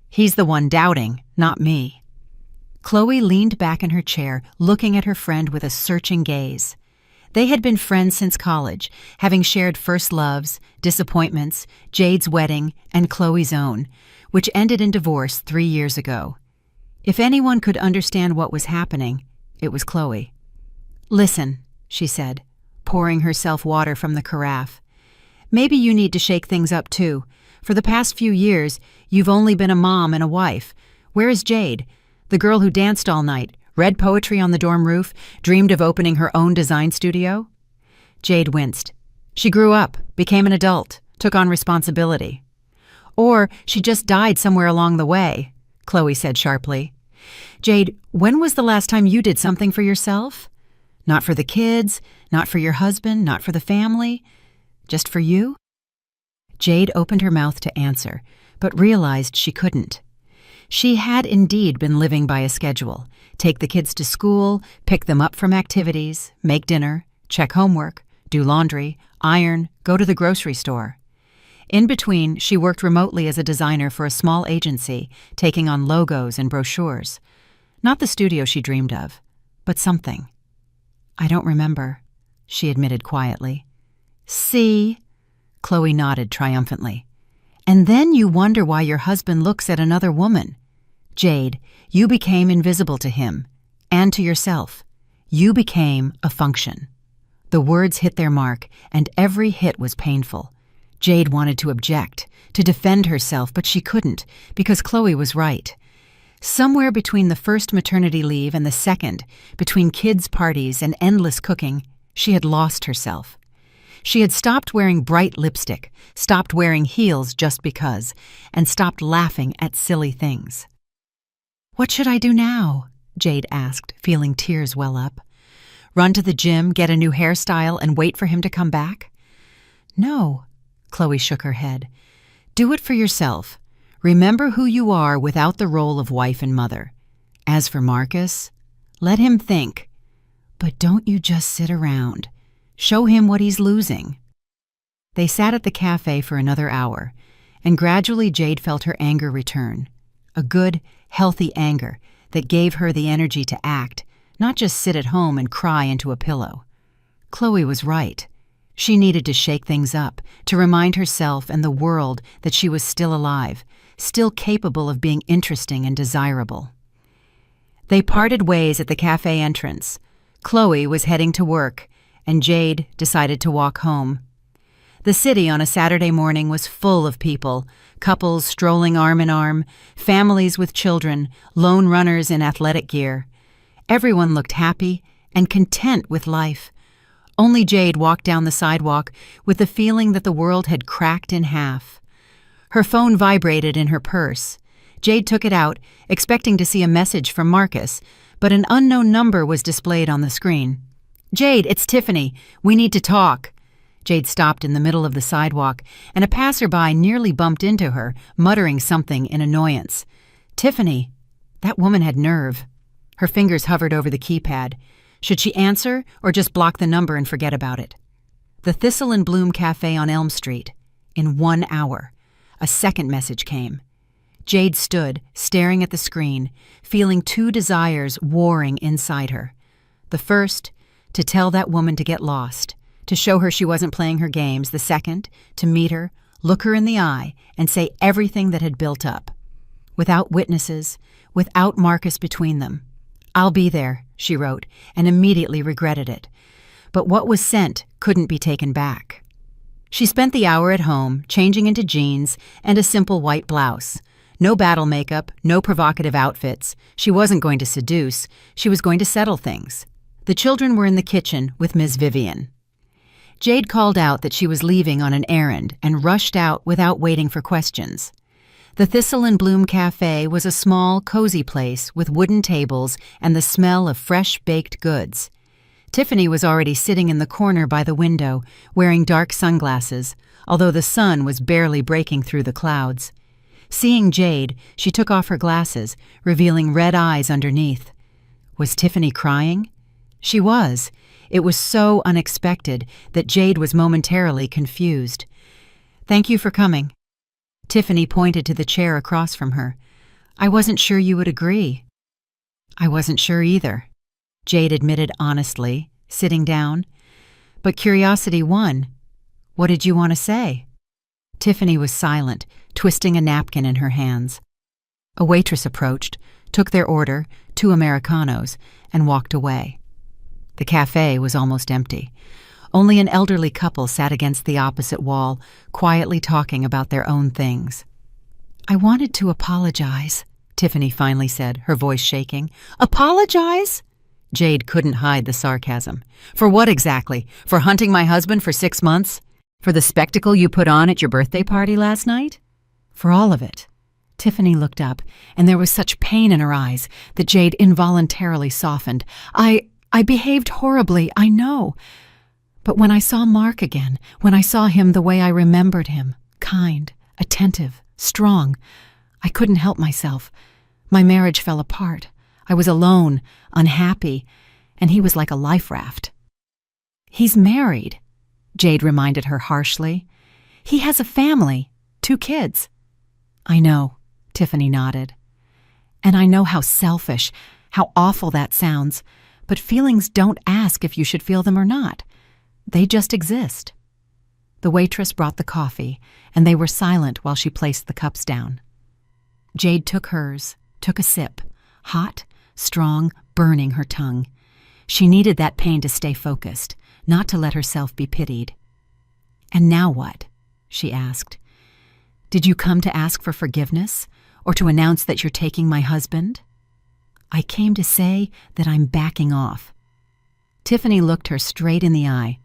A: "He's the one doubting, not me." Chloe leaned back in her chair, looking at her friend with a searching gaze. They had been friends since college, having shared first loves, disappointments, Jade's wedding, and Chloe's own, which ended in divorce 3 years ago. If anyone could understand what was happening, it was Chloe. "Listen," she said, pouring herself water from the carafe. Maybe you need to shake things up too. For the past few years, you've only been a mom and a wife. Where is Jade? The girl who danced all night, read poetry on the dorm roof, dreamed of opening her own design studio? Jade winced. She grew up, became an adult, took on responsibility. Or she just died somewhere along the way, Chloe said sharply. Jade, when was the last time you did something for yourself? Not for the kids, not for your husband, not for the family, just for you? Jade opened her mouth to answer, but realized she couldn't. She had indeed been living by a schedule. Take the kids to school, pick them up from activities, make dinner, check homework, do laundry, iron, go to the grocery store. In between, she worked remotely as a designer for a small agency, taking on logos and brochures. Not the studio she dreamed of, but something. I don't remember, she admitted quietly. See? Chloe nodded triumphantly. And then you wonder why your husband looks at another woman. Jade, you became invisible to him, and to yourself. You became a function. The words hit their mark, and every hit was painful. Jade wanted to object, to defend herself, but she couldn't, because Chloe was right. Somewhere between the first maternity leave and the second, between kids' parties and endless cooking, she had lost herself. She had stopped wearing bright lipstick, stopped wearing heels just because, and stopped laughing at silly things. What should I do now? Jade asked, feeling tears well up. Run to the gym, get a new hairstyle, and wait for him to come back? No, Chloe shook her head. Do it for yourself. Remember who you are without the role of wife and mother. As for Marcus, let him think. But don't you just sit around. Show him what he's losing. They sat at the cafe for another hour, and gradually Jade felt her anger return. A good, healthy anger that gave her the energy to act, not just sit at home and cry into a pillow. Chloe was right. She needed to shake things up, to remind herself and the world that she was still alive, still capable of being interesting and desirable. They parted ways at the cafe entrance. Chloe was heading to work, and Jade decided to walk home. The city on a Saturday morning was full of people, couples strolling arm in arm, families with children, lone runners in athletic gear. Everyone looked happy and content with life. Only Jade walked down the sidewalk with the feeling that the world had cracked in half. Her phone vibrated in her purse. Jade took it out, expecting to see a message from Marcus, but an unknown number was displayed on the screen. Jade, it's Tiffany. We need to talk. Jade stopped in the middle of the sidewalk, and a passerby nearly bumped into her, muttering something in annoyance. Tiffany. That woman had nerve. Her fingers hovered over the keypad. Should she answer, or just block the number and forget about it? The Thistle and Bloom Cafe on Elm Street. In 1 hour. A second message came. Jade stood, staring at the screen, feeling two desires warring inside her. The first, to tell that woman to get lost, to show her she wasn't playing her games. The second, to meet her, look her in the eye, and say everything that had built up. Without witnesses, without Marcus between them. I'll be there, she wrote, and immediately regretted it. But what was sent couldn't be taken back. She spent the hour at home, changing into jeans and a simple white blouse. No battle makeup, no provocative outfits. She wasn't going to seduce, she was going to settle things. The children were in the kitchen with Ms. Vivian. Jade called out that she was leaving on an errand and rushed out without waiting for questions. The Thistle and Bloom Cafe was a small, cozy place with wooden tables and the smell of fresh baked goods. Tiffany was already sitting in the corner by the window, wearing dark sunglasses, although the sun was barely breaking through the clouds. Seeing Jade, she took off her glasses, revealing red eyes underneath. Was Tiffany crying? She was. It was so unexpected that Jade was momentarily confused. Thank you for coming. Tiffany pointed to the chair across from her. I wasn't sure you would agree. I wasn't sure either, Jade admitted honestly, sitting down. But curiosity won. What did you want to say? Tiffany was silent, twisting a napkin in her hands. A waitress approached, took their order, 2 Americanos, and walked away. The cafe was almost empty. Only an elderly couple sat against the opposite wall, quietly talking about their own things. "I wanted to apologize," Tiffany finally said, her voice shaking. "Apologize?" Jade couldn't hide the sarcasm. "For what exactly? For hunting my husband for 6 months? For the spectacle you put on at your birthday party last night?" "For all of it." Tiffany looked up, and there was such pain in her eyes that Jade involuntarily softened. I behaved horribly, I know. But when I saw Mark again, when I saw him the way I remembered him, kind, attentive, strong, I couldn't help myself. My marriage fell apart. I was alone, unhappy, and he was like a life raft. "He's married," Jade reminded her harshly. "He has a family, 2 kids." "I know," Tiffany nodded. "And I know how selfish, how awful that sounds, but feelings don't ask if you should feel them or not. They just exist." The waitress brought the coffee, and they were silent while she placed the cups down. Jade took hers, took a sip, hot, strong, burning her tongue. She needed that pain to stay focused, not to let herself be pitied. "And now what?" she asked. "Did you come to ask for forgiveness, or to announce that you're taking my husband?" "I came to say that I'm backing off." Tiffany looked her straight in the eye.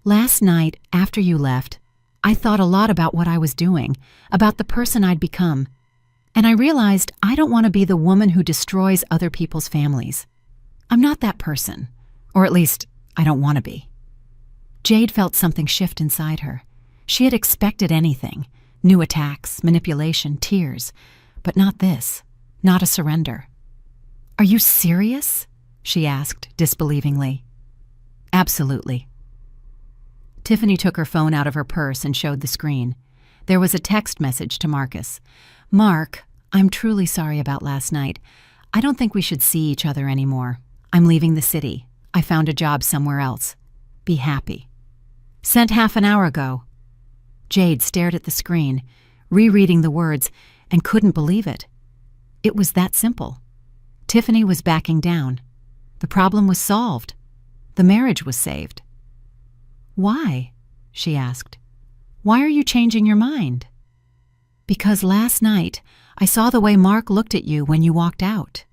A: "Last night, after you left, I thought a lot about what I was doing, about the person I'd become. And I realized I don't want to be the woman who destroys other people's families. I'm not that person. Or at least, I don't want to be." Jade felt something shift inside her. She had expected anything. New attacks, manipulation, tears. But not this. Not a surrender. "Are you serious?" she asked disbelievingly. "Absolutely." Tiffany took her phone out of her purse and showed the screen. There was a text message to Marcus. "Mark, I'm truly sorry about last night. I don't think we should see each other anymore. I'm leaving the city. I found a job somewhere else. Be happy." Sent half an hour ago. Jade stared at the screen, rereading the words, and couldn't believe it. It was that simple. Tiffany was backing down. The problem was solved. The marriage was saved. "Why?" she asked. "Why are you changing your mind?" "Because last night I saw the way Mark looked at you when you walked out."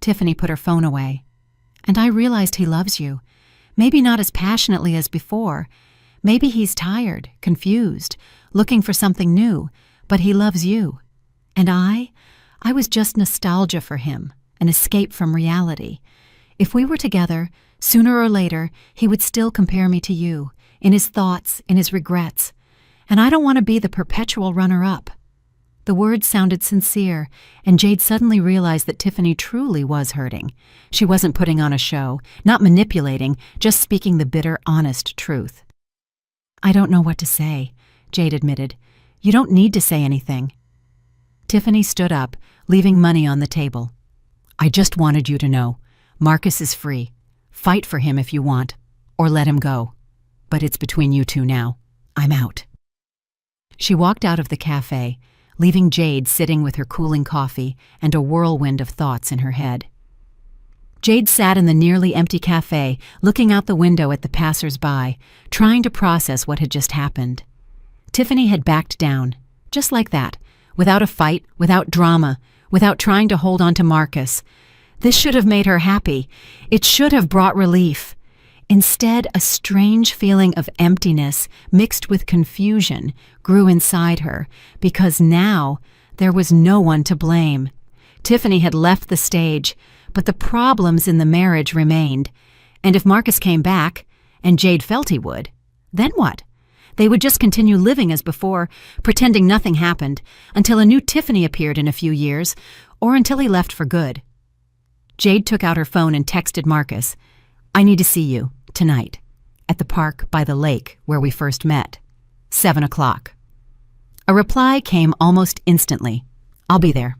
A: Tiffany put her phone away. "And I realized he loves you. Maybe not as passionately as before. Maybe he's tired, confused, looking for something new, but he loves you. And I was just nostalgia for him, an escape from reality. If we were together, sooner or later, he would still compare me to you, in his thoughts, in his regrets. And I don't want to be the perpetual runner-up." The words sounded sincere, and Jade suddenly realized that Tiffany truly was hurting. She wasn't putting on a show, not manipulating, just speaking the bitter, honest truth. "I don't know what to say," Jade admitted. "You don't need to say anything." Tiffany stood up, leaving money on the table. "I just wanted you to know. Marcus is free. Fight for him if you want, or let him go. But it's between you two now. I'm out." She walked out of the cafe, leaving Jade sitting with her cooling coffee and a whirlwind of thoughts in her head. Jade sat in the nearly empty cafe, looking out the window at the passers-by, trying to process what had just happened. Tiffany had backed down, just like that, without a fight, without drama, without trying to hold on to Marcus. This should have made her happy. It should have brought relief. Instead, a strange feeling of emptiness mixed with confusion grew inside her, because now there was no one to blame. Tiffany had left the stage, but the problems in the marriage remained. And if Marcus came back, and Jade felt he would, then what? They would just continue living as before, pretending nothing happened, until a new Tiffany appeared in a few years, or until he left for good. Jade took out her phone and texted Marcus, "I need to see you, tonight, at the park by the lake where we first met. 7 o'clock. A reply came almost instantly. "I'll be there."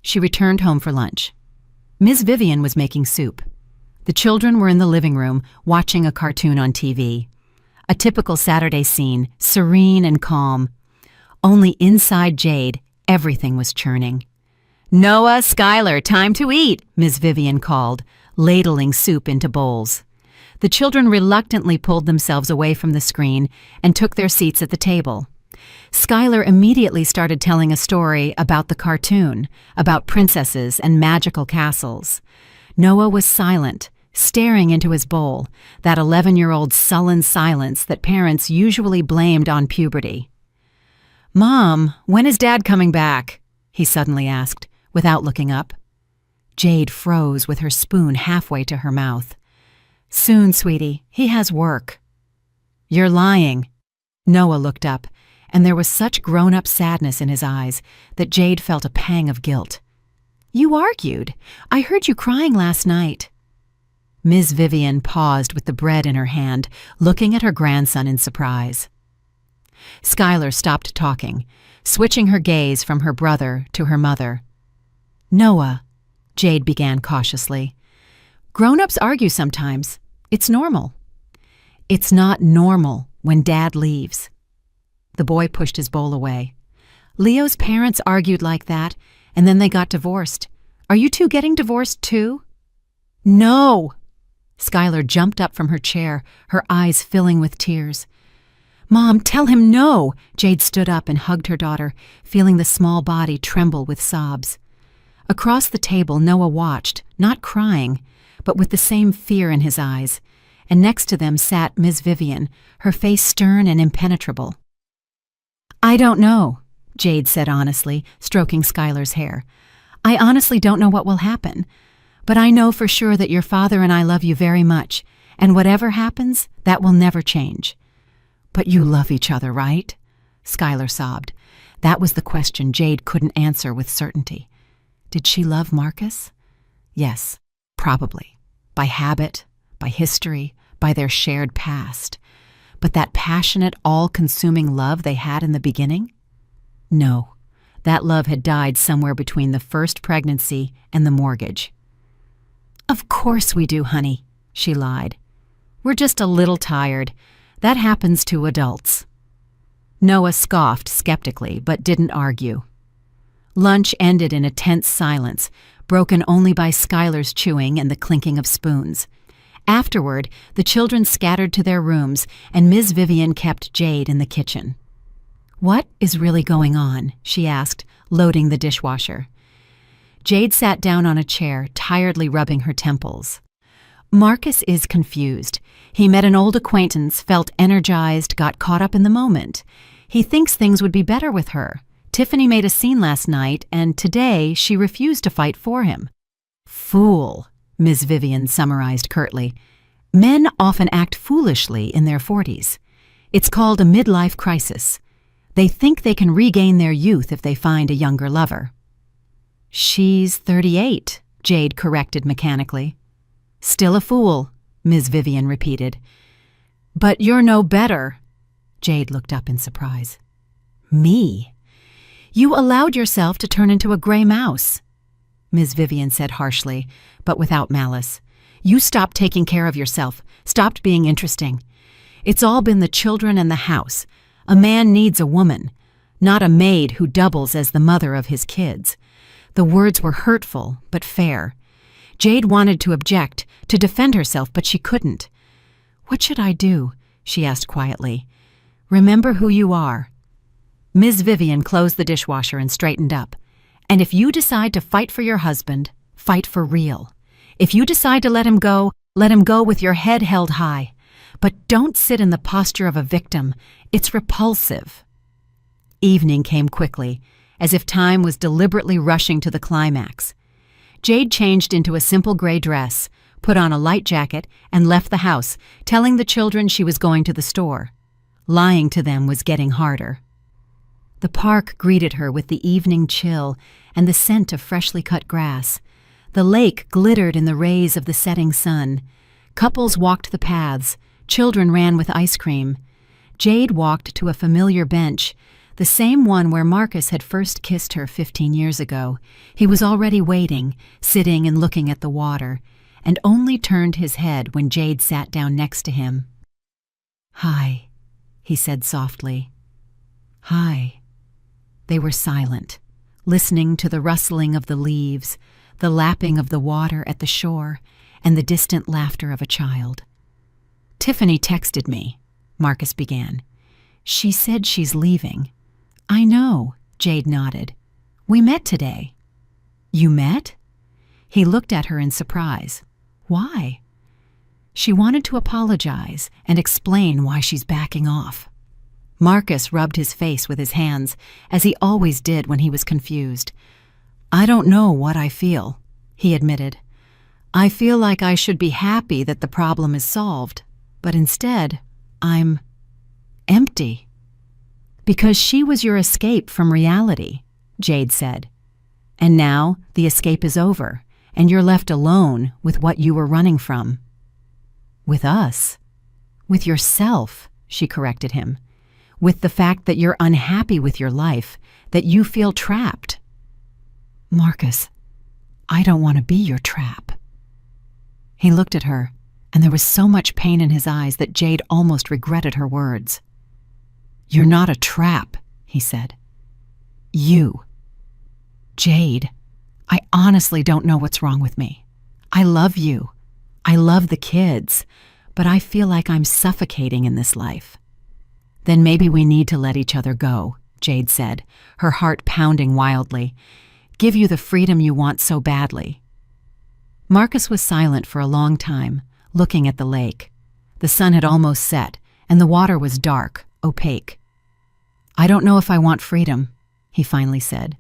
A: She returned home for lunch. Ms. Vivian was making soup. The children were in the living room, watching a cartoon on TV. A typical Saturday scene, serene and calm. Only inside Jade, everything was churning. "Noah, Skylar, time to eat," Ms. Vivian called, ladling soup into bowls. The children reluctantly pulled themselves away from the screen and took their seats at the table. Skylar immediately started telling a story about the cartoon, about princesses and magical castles. Noah was silent, staring into his bowl, that 11-year-old sullen silence that parents usually blamed on puberty. "Mom, when is Dad coming back?" he suddenly asked, without looking up. Jade froze with her spoon halfway to her mouth. "Soon, sweetie. He has work." "You're lying." Noah looked up, and there was such grown-up sadness in his eyes that Jade felt a pang of guilt. "You argued. I heard you crying last night." Ms. Vivian paused with the bread in her hand, looking at her grandson in surprise. Skylar stopped talking, switching her gaze from her brother to her mother. "Noah," Jade began cautiously, "grown-ups argue sometimes. It's normal." "It's not normal when Dad leaves." The boy pushed his bowl away. "Leo's parents argued like that, and then they got divorced. Are you two getting divorced too?" "No!" Skylar jumped up from her chair, her eyes filling with tears. "Mom, tell him no!" Jade stood up and hugged her daughter, feeling the small body tremble with sobs. Across the table, Noah watched, not crying, but with the same fear in his eyes, and next to them sat Ms. Vivian, her face stern and impenetrable. "I don't know," Jade said honestly, stroking Skylar's hair. "I honestly don't know what will happen, but I know for sure that your father and I love you very much, and whatever happens, that will never change." "But you love each other, right?" Skylar sobbed. That was the question Jade couldn't answer with certainty. Did she love Marcus? Yes, probably. By habit, by history, by their shared past. But that passionate, all-consuming love they had in the beginning? No, that love had died somewhere between the first pregnancy and the mortgage. "Of course we do, honey," she lied. "We're just a little tired. That happens to adults." Noah scoffed skeptically, but didn't argue. Lunch ended in a tense silence, broken only by Skylar's chewing and the clinking of spoons. Afterward, the children scattered to their rooms, and Ms. Vivian kept Jade in the kitchen. "What is really going on?" she asked, loading the dishwasher. Jade sat down on a chair, tiredly rubbing her temples. "Marcus is confused. He met an old acquaintance, felt energized, got caught up in the moment. He thinks things would be better with her. Tiffany made a scene last night, and today she refused to fight for him." "Fool," Ms. Vivian summarized curtly. "Men often act foolishly in their 40s. It's called a midlife crisis. They think they can regain their youth if they find a younger lover." "She's 38, Jade corrected mechanically. "Still a fool," Ms. Vivian repeated. "But you're no better." Jade looked up in surprise. "Me? You allowed yourself to turn into a gray mouse," Ms. Vivian said harshly, but without malice. "You stopped taking care of yourself, stopped being interesting. It's all been the children and the house. A man needs a woman, not a maid who doubles as the mother of his kids." The words were hurtful, but fair. Jade wanted to object, to defend herself, but she couldn't. "What should I do?" she asked quietly. "Remember who you are." Ms. Vivian closed the dishwasher and straightened up. "And if you decide to fight for your husband, fight for real. If you decide to let him go with your head held high. But don't sit in the posture of a victim. It's repulsive." Evening came quickly, as if time was deliberately rushing to the climax. Jade changed into a simple gray dress, put on a light jacket, and left the house, telling the children she was going to the store. Lying to them was getting harder. The park greeted her with the evening chill and the scent of freshly cut grass. The lake glittered in the rays of the setting sun. Couples walked the paths. Children ran with ice cream. Jade walked to a familiar bench, the same one where Marcus had first kissed her 15 years ago. He was already waiting, sitting and looking at the water, and only turned his head when Jade sat down next to him. "Hi," he said softly. "Hi." They were silent, listening to the rustling of the leaves, the lapping of the water at the shore, and the distant laughter of a child. Tiffany texted me, Marcus began. She said she's leaving. I know, Jade nodded. We met today. You met? He looked at her in surprise. Why? She wanted to apologize and explain why she's backing off. Marcus rubbed his face with his hands, as he always did when he was confused. I don't know what I feel, he admitted. I feel like I should be happy that the problem is solved, but instead, I'm empty. Because she was your escape from reality, Jade said. And now the escape is over, and you're left alone with what you were running from. With us. With yourself, she corrected him. With the fact that you're unhappy with your life, that you feel trapped. Marcus, I don't want to be your trap. He looked at her, and there was so much pain in his eyes that Jade almost regretted her words. You're not a trap, he said. You. Jade, I honestly don't know what's wrong with me. I love you. I love the kids, but I feel like I'm suffocating in this life. Then maybe we need to let each other go, Jade said, her heart pounding wildly. Give you the freedom you want so badly. Marcus was silent for a long time, looking at the lake. The sun had almost set, and the water was dark, opaque. I don't know if I want freedom, he finally said.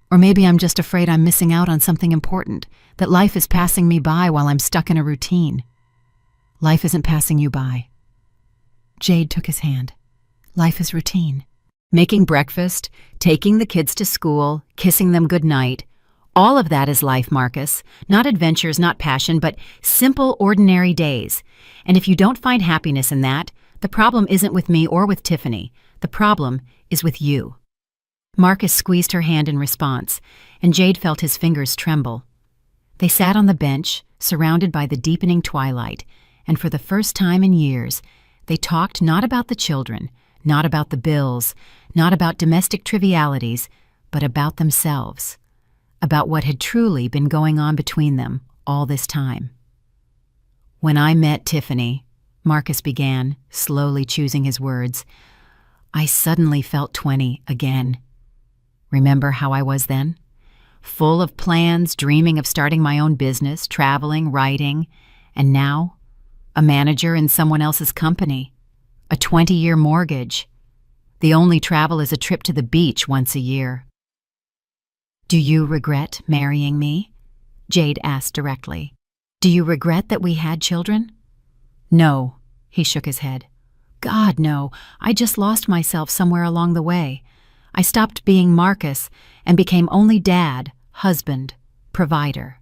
A: Or maybe I'm just afraid I'm missing out on something important, that life is passing me by while I'm stuck in a routine. Life isn't passing you by. Jade took his hand. Life is routine. Making breakfast, taking the kids to school, kissing them goodnight. All of that is life, Marcus. Not adventures, not passion, but simple, ordinary days. And if you don't find happiness in that, the problem isn't with me or with Tiffany. The problem is with you. Marcus squeezed her hand in response, and Jade felt his fingers tremble. They sat on the bench, surrounded by the deepening twilight, and for the first time in years, they talked not about the children, not about the bills, not about domestic trivialities, but about themselves, about what had truly been going on between them all this time. When I met Tiffany, Marcus began, slowly choosing his words, I suddenly felt 20 again. Remember how I was then? Full of plans, dreaming of starting my own business, traveling, writing, and now, a manager in someone else's company, a 20-year mortgage. The only travel is a trip to the beach once a year. Do you regret marrying me? Jade asked directly. Do you regret that we had children? No, he shook his head. God, no. I just lost myself somewhere along the way. I stopped being Marcus and became only dad, husband, provider.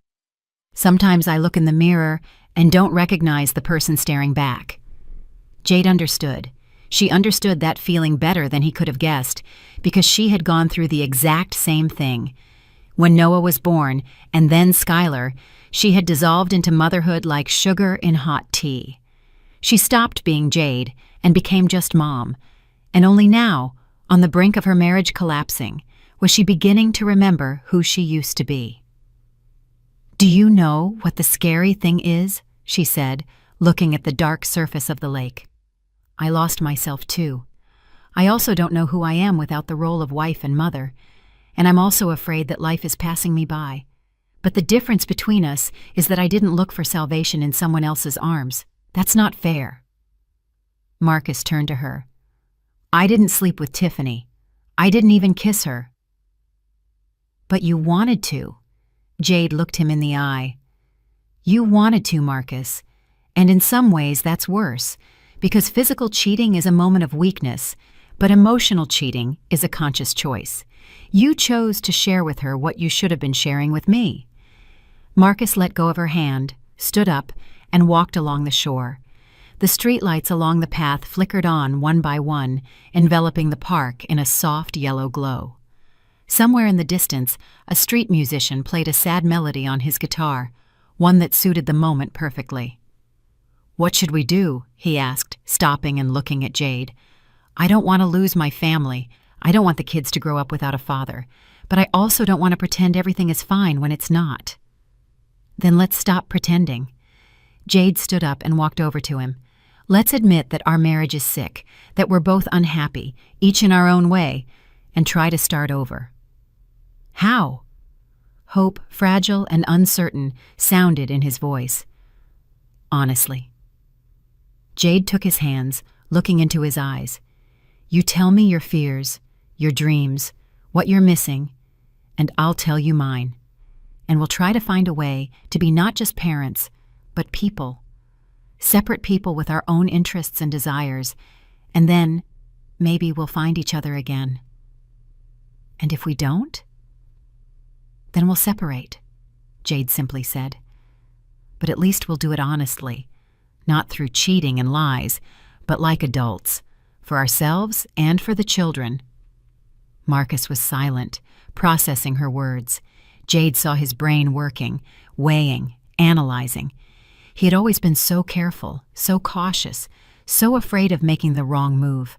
A: Sometimes I look in the mirror and don't recognize the person staring back. Jade understood. She understood that feeling better than he could have guessed, because she had gone through the exact same thing. When Noah was born, and then Skylar, she had dissolved into motherhood like sugar in hot tea. She stopped being Jade and became just mom, and only now, on the brink of her marriage collapsing, was she beginning to remember who she used to be. Do you know what the scary thing is? She said, looking at the dark surface of the lake. I lost myself too. I also don't know who I am without the role of wife and mother, and I'm also afraid that life is passing me by. But the difference between us is that I didn't look for salvation in someone else's arms. That's not fair. Marcus turned to her. I didn't sleep with Tiffany. I didn't even kiss her. But you wanted to. Jade looked him in the eye. You wanted to, Marcus. And in some ways that's worse, because physical cheating is a moment of weakness, but emotional cheating is a conscious choice. You chose to share with her what you should have been sharing with me. Marcus let go of her hand, stood up, and walked along the shore. The streetlights along the path flickered on one by one, enveloping the park in a soft yellow glow. Somewhere in the distance, a street musician played a sad melody on his guitar, one that suited the moment perfectly. What should we do? He asked, stopping and looking at Jade. I don't want to lose my family. I don't want the kids to grow up without a father. But I also don't want to pretend everything is fine when it's not. Then let's stop pretending. Jade stood up and walked over to him. Let's admit that our marriage is sick, that we're both unhappy, each in our own way, and try to start over." "How?" Hope, fragile and uncertain, sounded in his voice. "Honestly." Jade took his hands, looking into his eyes. "You tell me your fears, your dreams, what you're missing, and I'll tell you mine. And we'll try to find a way to be not just parents, but people. Separate people with our own interests and desires, and then maybe we'll find each other again. And if we don't, then we'll separate," Jade simply said. "But at least we'll do it honestly, not through cheating and lies, but like adults, for ourselves and for the children." Marcus was silent, processing her words. Jade saw his brain working, weighing, analyzing. He had always been so careful, so cautious, so afraid of making the wrong move.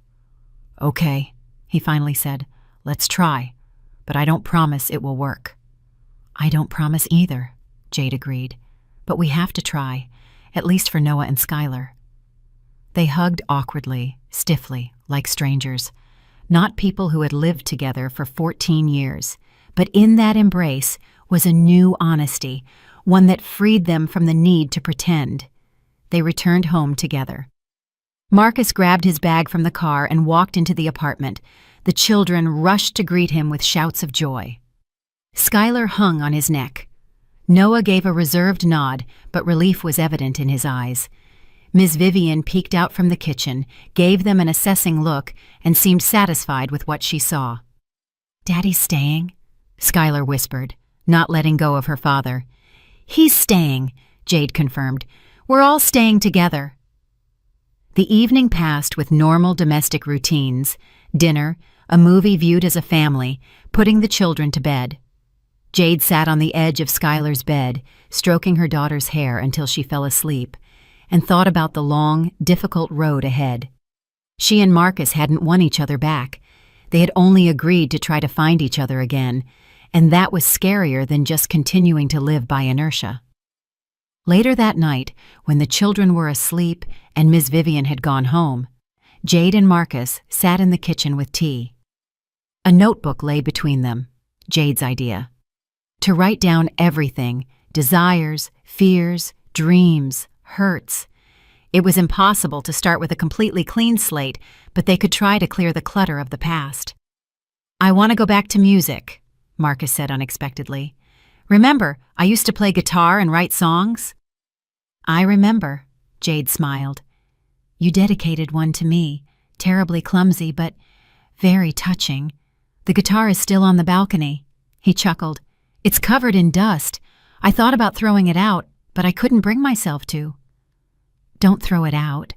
A: "Okay," he finally said, "let's try, but I don't promise it will work." "I don't promise either," Jade agreed, "but we have to try, at least for Noah and Skylar." They hugged awkwardly, stiffly, like strangers, not people who had lived together for 14 years, but in that embrace was a new honesty, one that freed them from the need to pretend. They returned home together. Marcus grabbed his bag from the car and walked into the apartment. The children rushed to greet him with shouts of joy. Skylar hung on his neck. Noah gave a reserved nod, but relief was evident in his eyes. Ms. Vivian peeked out from the kitchen, gave them an assessing look, and seemed satisfied with what she saw. "Daddy's staying?" Skylar whispered, not letting go of her father. "He's staying," Jade confirmed. "We're all staying together." The evening passed with normal domestic routines: dinner, a movie viewed as a family, putting the children to bed. Jade sat on the edge of Skylar's bed, stroking her daughter's hair until she fell asleep, and thought about the long, difficult road ahead. She and Marcus hadn't won each other back. They had only agreed to try to find each other again, and that was scarier than just continuing to live by inertia. Later that night, when the children were asleep and Ms. Vivian had gone home, Jade and Marcus sat in the kitchen with tea. A notebook lay between them, Jade's idea. To write down everything: desires, fears, dreams, hurts. It was impossible to start with a completely clean slate, but they could try to clear the clutter of the past. "I want to go back to music," Marcus said unexpectedly. "Remember, I used to play guitar and write songs?" "I remember," Jade smiled. "You dedicated one to me, terribly clumsy, but very touching. The guitar is still on the balcony." He chuckled. "It's covered in dust. I thought about throwing it out, but I couldn't bring myself to." "Don't throw it out."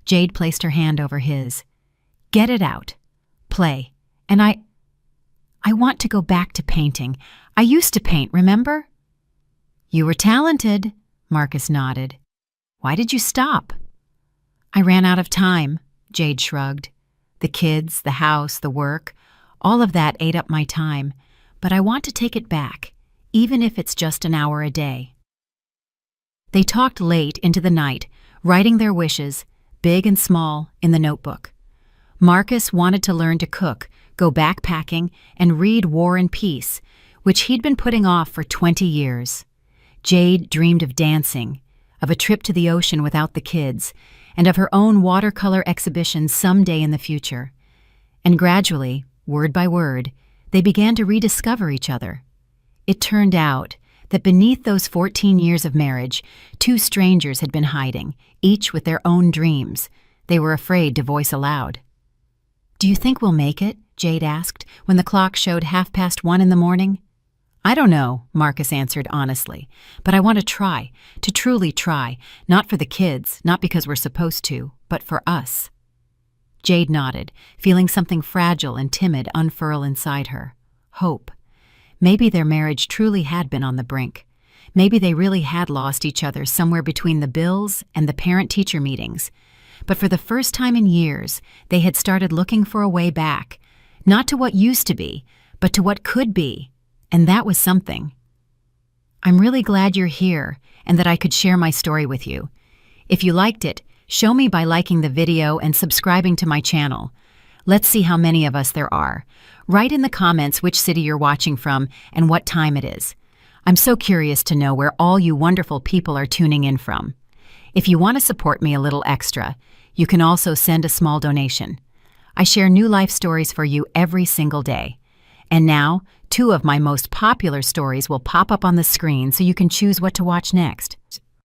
A: Jade placed her hand over his. "Get it out. Play. And I want to go back to painting. I used to paint, remember?" "You were talented," Marcus nodded. "Why did you stop?" "I ran out of time," Jade shrugged. "The kids, the house, the work, all of that ate up my time, but I want to take it back, even if it's just an hour a day." They talked late into the night, writing their wishes, big and small, in the notebook. Marcus wanted to learn to cook, go backpacking, and read War and Peace, which he'd been putting off for 20 years. Jade dreamed of dancing, of a trip to the ocean without the kids, and of her own watercolor exhibition someday in the future. And gradually, word by word, they began to rediscover each other. It turned out that beneath those 14 years of marriage, two strangers had been hiding, each with their own dreams they were afraid to voice aloud. "Do you think we'll make it?" Jade asked, when the clock showed 1:30 in the morning. "I don't know," Marcus answered honestly, "but I want to truly try, not for the kids, not because we're supposed to, but for us." Jade nodded, feeling something fragile and timid unfurl inside her. Hope. Maybe their marriage truly had been on the brink. Maybe they really had lost each other somewhere between the bills and the parent-teacher meetings. But for the first time in years, they had started looking for a way back, not to what used to be, but to what could be, and that was something. "I'm really glad you're here and that I could share my story with you. If you liked it, Show me by liking the video and subscribing to my channel. Let's see how many of us there are. Write in the comments which city you're watching from and what time it is. I'm so curious to know where all you wonderful people are tuning in from. If you want to support me a little extra, you can also send a small donation. I share new life stories for you every single day. And now, 2 of my most popular stories will pop up on the screen so you can choose what to watch next.